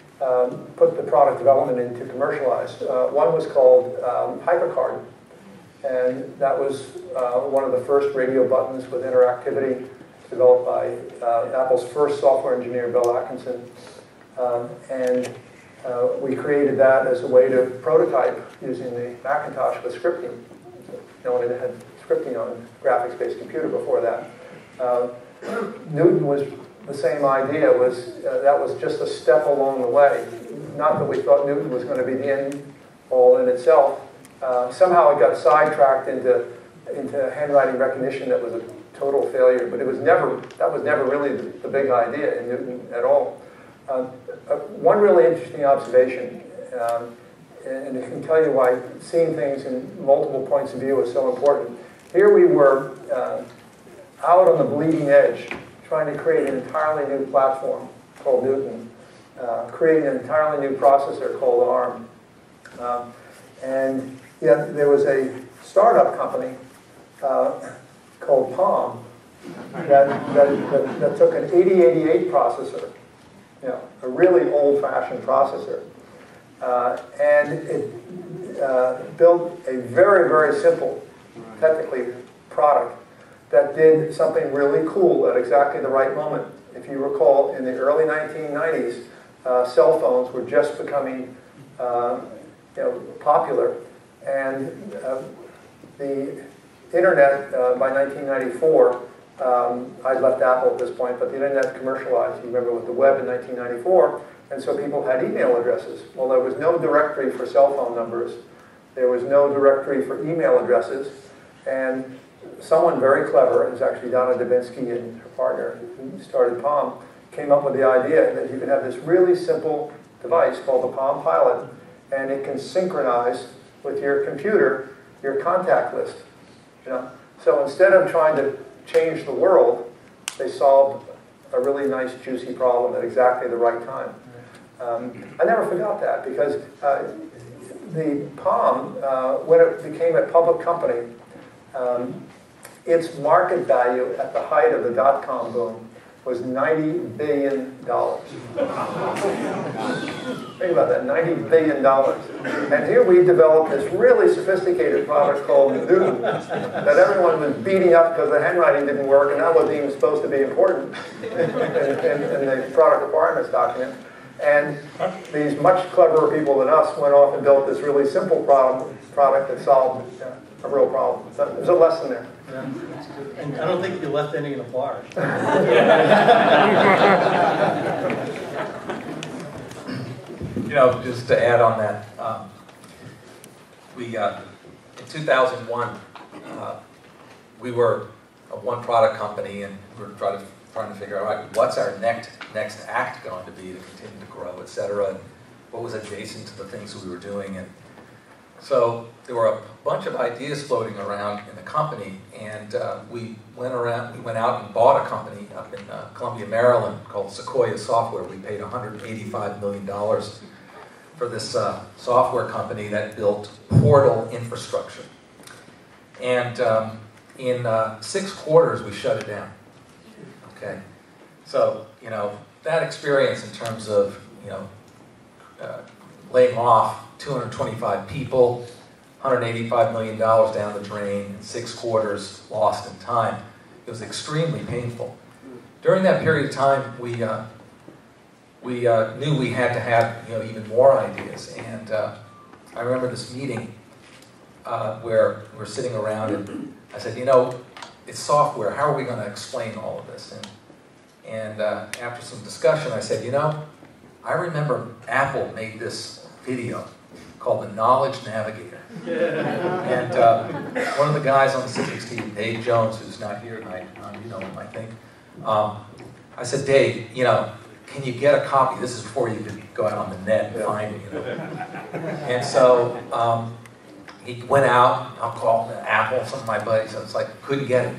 put the product development in to commercialize. One was called HyperCard, and that was one of the first radio buttons with interactivity developed by Apple's first software engineer, Bill Atkinson. And we created that as a way to prototype using the Macintosh with scripting. No one had scripting on a graphics-based computer before that. Newton was the same idea. That was just a step along the way. Not that we thought Newton was going to be the end all in itself. Somehow it got sidetracked into handwriting recognition that was a total failure. But that was never really the big idea in Newton at all. One really interesting observation, and it can tell you why seeing things in multiple points of view is so important. Here we were out on the bleeding edge, trying to create an entirely new platform called Newton, creating an entirely new processor called ARM. And yet there was a startup company called Palm that took an 8088 processor, a really old-fashioned processor, and it built a very, very simple, technically, product that did something really cool at exactly the right moment. If you recall, in the early 1990s, cell phones were just becoming popular, and the internet by 1994. I'd left Apple at this point, but the internet commercialized. You remember with the web in 1994, and so people had email addresses. Well, there was no directory for cell phone numbers. There was no directory for email addresses, and someone very clever, it was actually Donna Dubinsky and her partner who started Palm, came up with the idea that you can have this really simple device called the Palm Pilot, and it can synchronize with your computer your contact list. So instead of trying to change the world, they solved a really nice, juicy problem at exactly the right time. I never forgot that, because the Palm, when it became a public company, its market value at the height of the dot-com boom was $90 billion. Think about that, $90 billion. And here we developed this really sophisticated product called Newton that everyone was beating up because the handwriting didn't work, and that wasn't even supposed to be important in the product requirements document. And these much cleverer people than us went off and built this really simple product that solved a real problem. So there's a lesson there. Yeah. And I don't think you left any in the bar. Just to add on that, in 2001, we were a one-product company, and we were trying to figure out, all right, what's our next act going to be to continue to grow, et cetera, and what was adjacent to the things that we were doing. And so there were a bunch of ideas floating around in the company, and we went out and bought a company up in Columbia, Maryland called Sequoia Software. We paid $185 million for this software company that built portal infrastructure. And in 6 quarters, we shut it down. Okay, so that experience in terms of laying off 225 people, $185 million down the drain, in 6 quarters lost in time. It was extremely painful. During that period of time, we knew we had to have even more ideas. And I remember this meeting where we're sitting around, and I said, it's software. How are we going to explain all of this? And after some discussion, I said, I remember Apple made this video called the Knowledge Navigator. And one of the guys on the Citrix team, Dave Jones, who's not here tonight, you know him, I think. I said, Dave, can you get a copy? This is before you could go out on the net and find it, And so he went out, I'll call Apple, some of my buddies, and it's like, couldn't get it.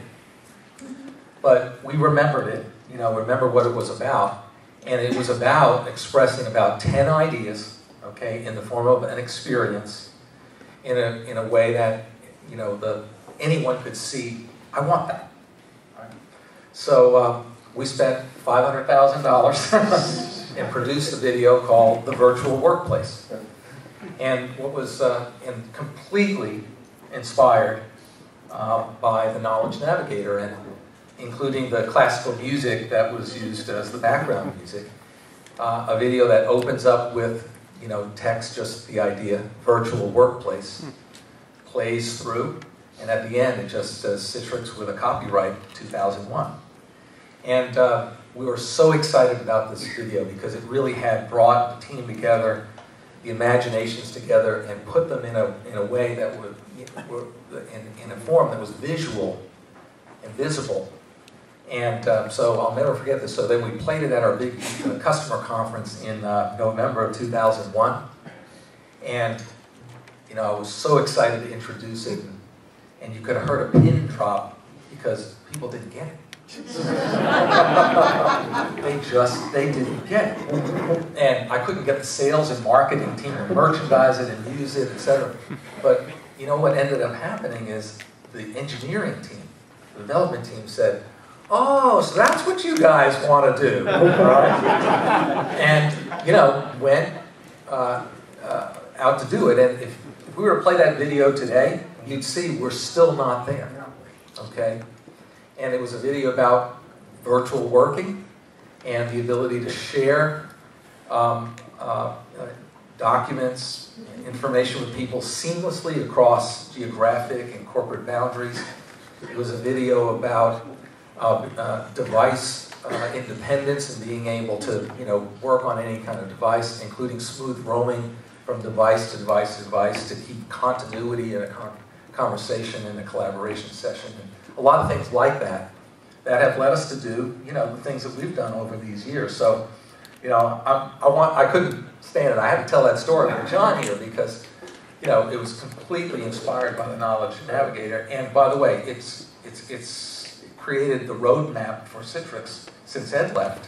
But we remembered it, remember what it was about. And it was about expressing about 10 ideas, okay, in the form of an experience, in a way that, anyone could see, I want that. Right? So we spent $500,000 and produced a video called The Virtual Workplace. And what was completely inspired by the Knowledge Navigator, and including the classical music that was used as the background music. A video that opens up with, text, just the idea, virtual workplace, plays through, and at the end it just says Citrix with a copyright 2001. And we were so excited about this video because it really had brought the team together, the imaginations together, and put them in a way that in a form that was visual and visible, And so I'll never forget this. So then we played it at our big customer conference in November of 2001. And, you know, I was so excited to introduce it. And you could have heard a pin drop because people didn't get it. they didn't get it. And I couldn't get the sales and marketing team to merchandise it and use it, etc. But you know what ended up happening is the engineering team, the development team said, oh, so that's what you guys want to do, right? And, you know, went out to do it. And if we were to play that video today, you'd see we're still not there, okay? And it was a video about virtual working and the ability to share documents, information with people seamlessly across geographic and corporate boundaries. It was a video about device independence and being able to, you know, work on any kind of device, including smooth roaming from device to device to device to keep continuity in a conversation and a collaboration session. And a lot of things like that have led us to do, you know, the things that we've done over these years. So, you know, I couldn't stand it. I had to tell that story to John here because, you know, it was completely inspired by the Knowledge Navigator. And by the way, it's created the roadmap for Citrix since Ed left.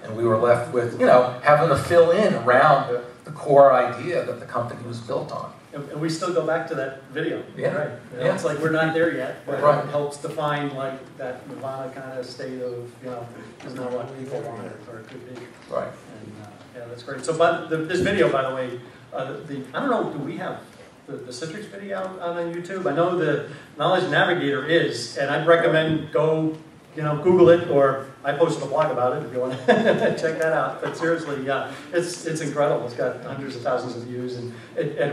And we were left with, you know, having to fill in around the core idea that the company was built on. And we still go back to that video. Yeah. Right. You know, Yeah. It's like we're not there yet, but Right. it helps define like that nirvana kind of state of, you know, is not what people want or it could be. Right. And yeah, that's great. So, but this video, by the way, I don't know, do we have the Citrix video out on YouTube? I know the Knowledge Navigator is, and I'd recommend go, you know, Google it, or I posted a blog about it if you want to check that out. But seriously, yeah, it's incredible. It's got hundreds of thousands of views, and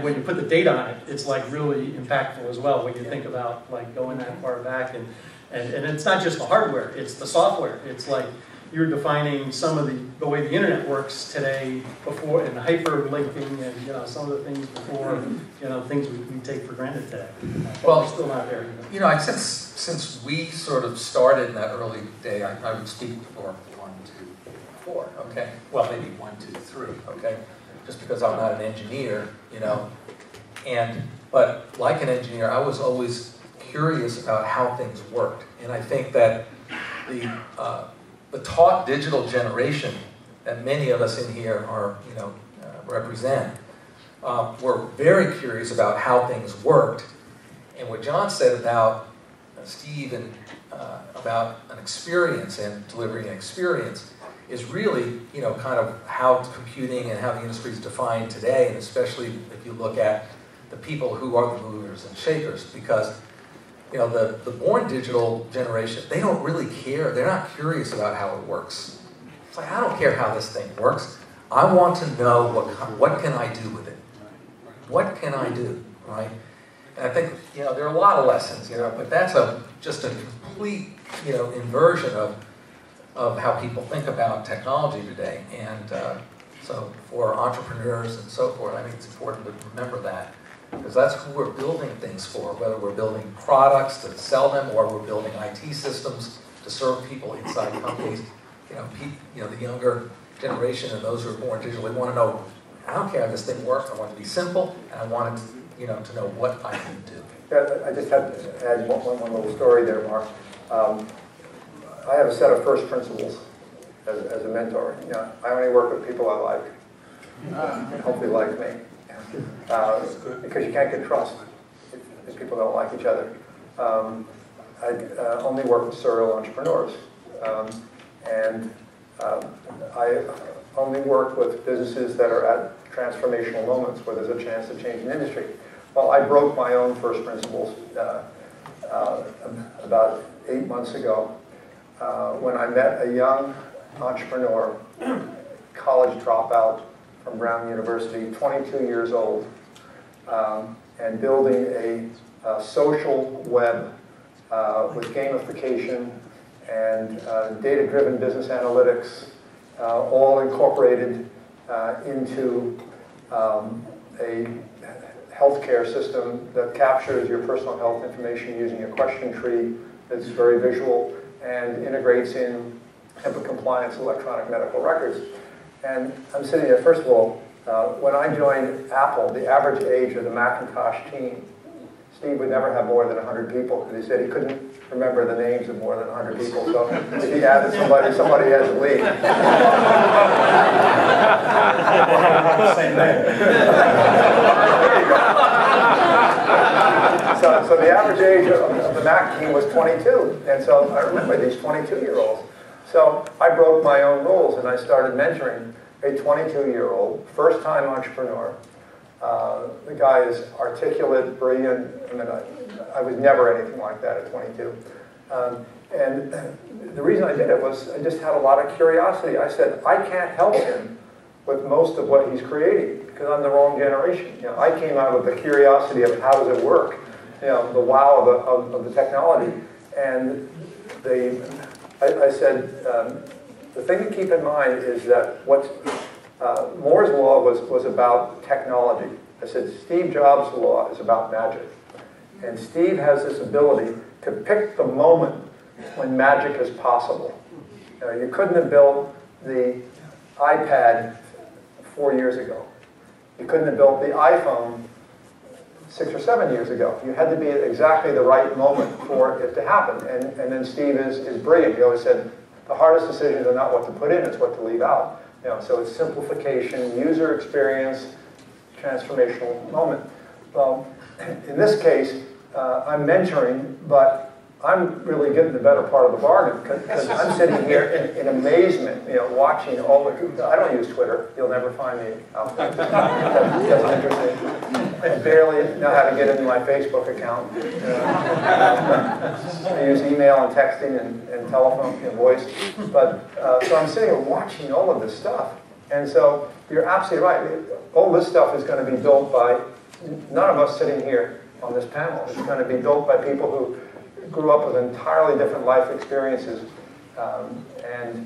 when you put the data on it, it's like really impactful as well. When you think about like going that far back, and it's not just the hardware; it's the software. It's like you're defining some of the way the internet works today, before, and hyperlinking, and you know some of the things before, you know, things we take for granted today. Well, we're still not there. You know, since we sort of started in that early day, I would speak for 1, 2, 4, okay? Well, maybe 1, 2, 3, okay? Just because I'm not an engineer, you know. But like an engineer, I was always curious about how things worked. And I think that the taught digital generation that many of us in here are, you know, represent, were very curious about how things worked. And what John said about Steve and about an experience and delivering an experience is really, you know, kind of how computing and how the industry is defined today, and especially if you look at the people who are the movers and shakers, because, you know, the born digital generation, they don't really care. They're not curious about how it works. It's like, I don't care how this thing works. I want to know what can I do with it. What can I do, right? And I think, you know, there are a lot of lessons, you know, but that's just a complete, you know, inversion of how people think about technology today. And so for entrepreneurs and so forth, I think it's important to remember that, because that's who we're building things for, whether we're building products to sell them or we're building IT systems to serve people inside companies. You know, the younger generation and those who are born digitally want to know, I don't care how this thing works, I want it to be simple, and I want it to, you know, to know what I can do. Yeah, I just have to add one little story there, Mark. I have a set of first principles as a mentor. You know, I only work with people I like, hopefully like me, because you can't get trust if people don't like each other. I only work with serial entrepreneurs, and I only work with businesses that are at transformational moments where there's a chance to change an industry. Well, I broke my own first principles about 8 months ago when I met a young entrepreneur, college dropout from Brown University, 22 years old, and building a social web with gamification and data-driven business analytics, all incorporated into a healthcare system that captures your personal health information using a question tree that's very visual and integrates in HIPAA compliance electronic medical records. And I'm sitting there, first of all, when I joined Apple, the average age of the Macintosh team, Steve would never have more than 100 people, because he said he couldn't remember the names of more than 100 people. So if he added somebody had to leave. Same name. There you go. So the average age of the Mac team was 22. And so I remember these 22-year-olds. So I broke my own rules, and I started mentoring a 22-year-old, first-time entrepreneur. The guy is articulate, brilliant. I mean, I was never anything like that at 22. And the reason I did it was I just had a lot of curiosity. I said, I can't help him with most of what he's creating because I'm the wrong generation. You know, I came out with the curiosity of how does it work, you know, the wow of the technology. And I said, the thing to keep in mind is that Moore's law was about technology. I said, Steve Jobs' law is about magic. And Steve has this ability to pick the moment when magic is possible. You know, you couldn't have built the iPad 4 years ago. You couldn't have built the iPhone 6 or 7 years ago. You had to be at exactly the right moment for it to happen. And then Steve is brilliant. He always said, the hardest decisions are not what to put in, it's what to leave out. You know, so it's simplification, user experience, transformational moment. Well, in this case, I'm mentoring, but I'm really getting the better part of the bargain because I'm sitting here in amazement, you know, watching all the. I don't use Twitter. You'll never find me out there. That's interesting. I barely know how to get into my Facebook account. I use email and texting and telephone and voice. But so I'm sitting here watching all of this stuff, and so you're absolutely right. All this stuff is going to be built by none of us sitting here on this panel. It's going to be built by people who grew up with entirely different life experiences, and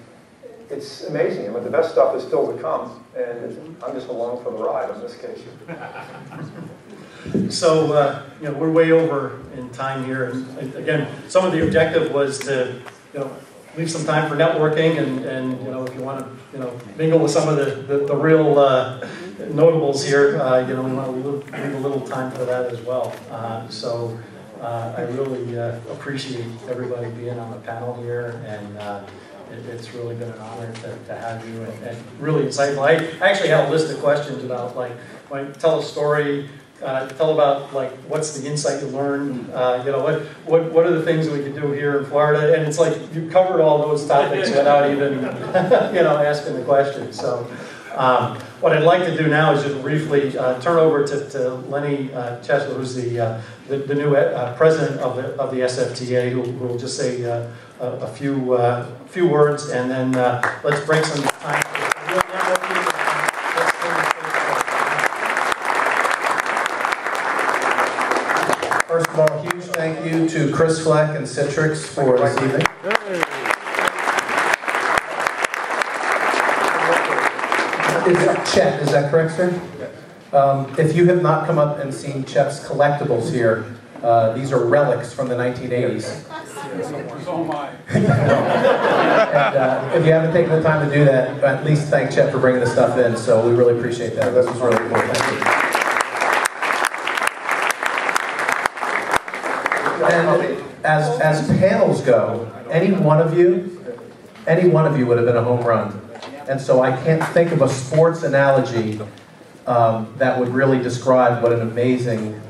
it's amazing. But the best stuff is still to come, and I'm just along for the ride in this case. So, you know, we're way over in time here, and again, some of the objective was to, you know, leave some time for networking, and you know, if you want to, you know, mingle with some of the real notables here, you know, we want to leave a little time for that as well. I really appreciate everybody being on the panel here, and it's really been an honor to have you, and really insightful. I actually had a list of questions about, like tell a story, tell about, like, what's the insight you learned, you know, what are the things that we can do here in Florida, and it's like you covered all those topics without even, you know, asking the question. So what I'd like to do now is just briefly turn over to Lenny Chesal, who's the new president of the SFTA, who will just say a few words, and then let's break some time. First of all, a huge thank you to Chris Fleck and Citrix for this evening. Chet, is that correct, sir? If you have not come up and seen Chet's collectibles here, these are relics from the 1980s. So am I. And if you haven't taken the time to do that, at least thank Chet for bringing the stuff in, so we really appreciate that. This was really cool. Thank you. And as panels go, any one of you would have been a home run. And so I can't think of a sports analogy that would really describe what an amazing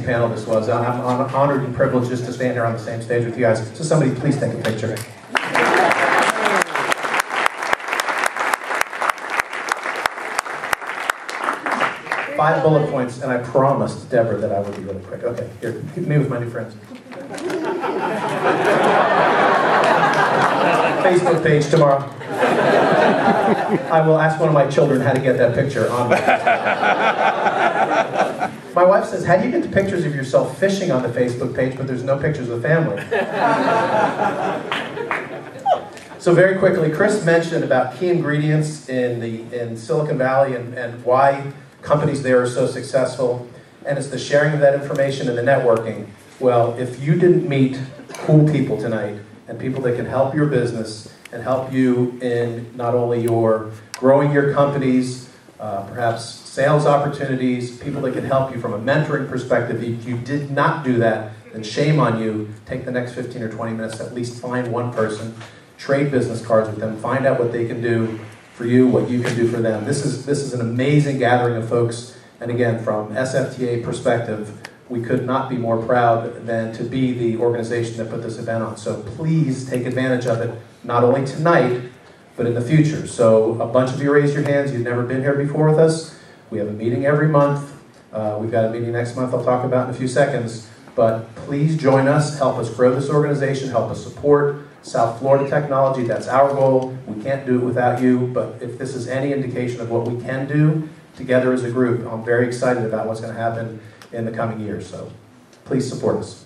panel this was. I'm honored and privileged just to stand here on the same stage with you guys. So somebody please take a picture. 5 bullet points, and I promised Deborah that I would be really quick. Okay, here, me with my new friends. Facebook page tomorrow. I will ask one of my children how to get that picture on me. My wife says, how do you get the pictures of yourself fishing on the Facebook page, but there's no pictures of family? So very quickly, Chris mentioned about key ingredients in Silicon Valley and why companies there are so successful, and it's the sharing of that information and the networking. Well, if you didn't meet cool people tonight, and people that can help your business and help you in not only your growing your companies, perhaps sales opportunities, people that can help you from a mentoring perspective. If you did not do that, then shame on you. Take the next 15 or 20 minutes to at least find one person, trade business cards with them, find out what they can do for you, what you can do for them. This is an amazing gathering of folks, and again, from SFTA perspective, we could not be more proud than to be the organization that put this event on. So please take advantage of it, not only tonight, but in the future. So a bunch of you raised your hands, you've never been here before with us. We have a meeting every month. We've got a meeting next month I'll talk about in a few seconds. But please join us, help us grow this organization, help us support South Florida technology. That's our goal. We can't do it without you, but if this is any indication of what we can do together as a group, I'm very excited about what's going to happen in the coming years. So please support us.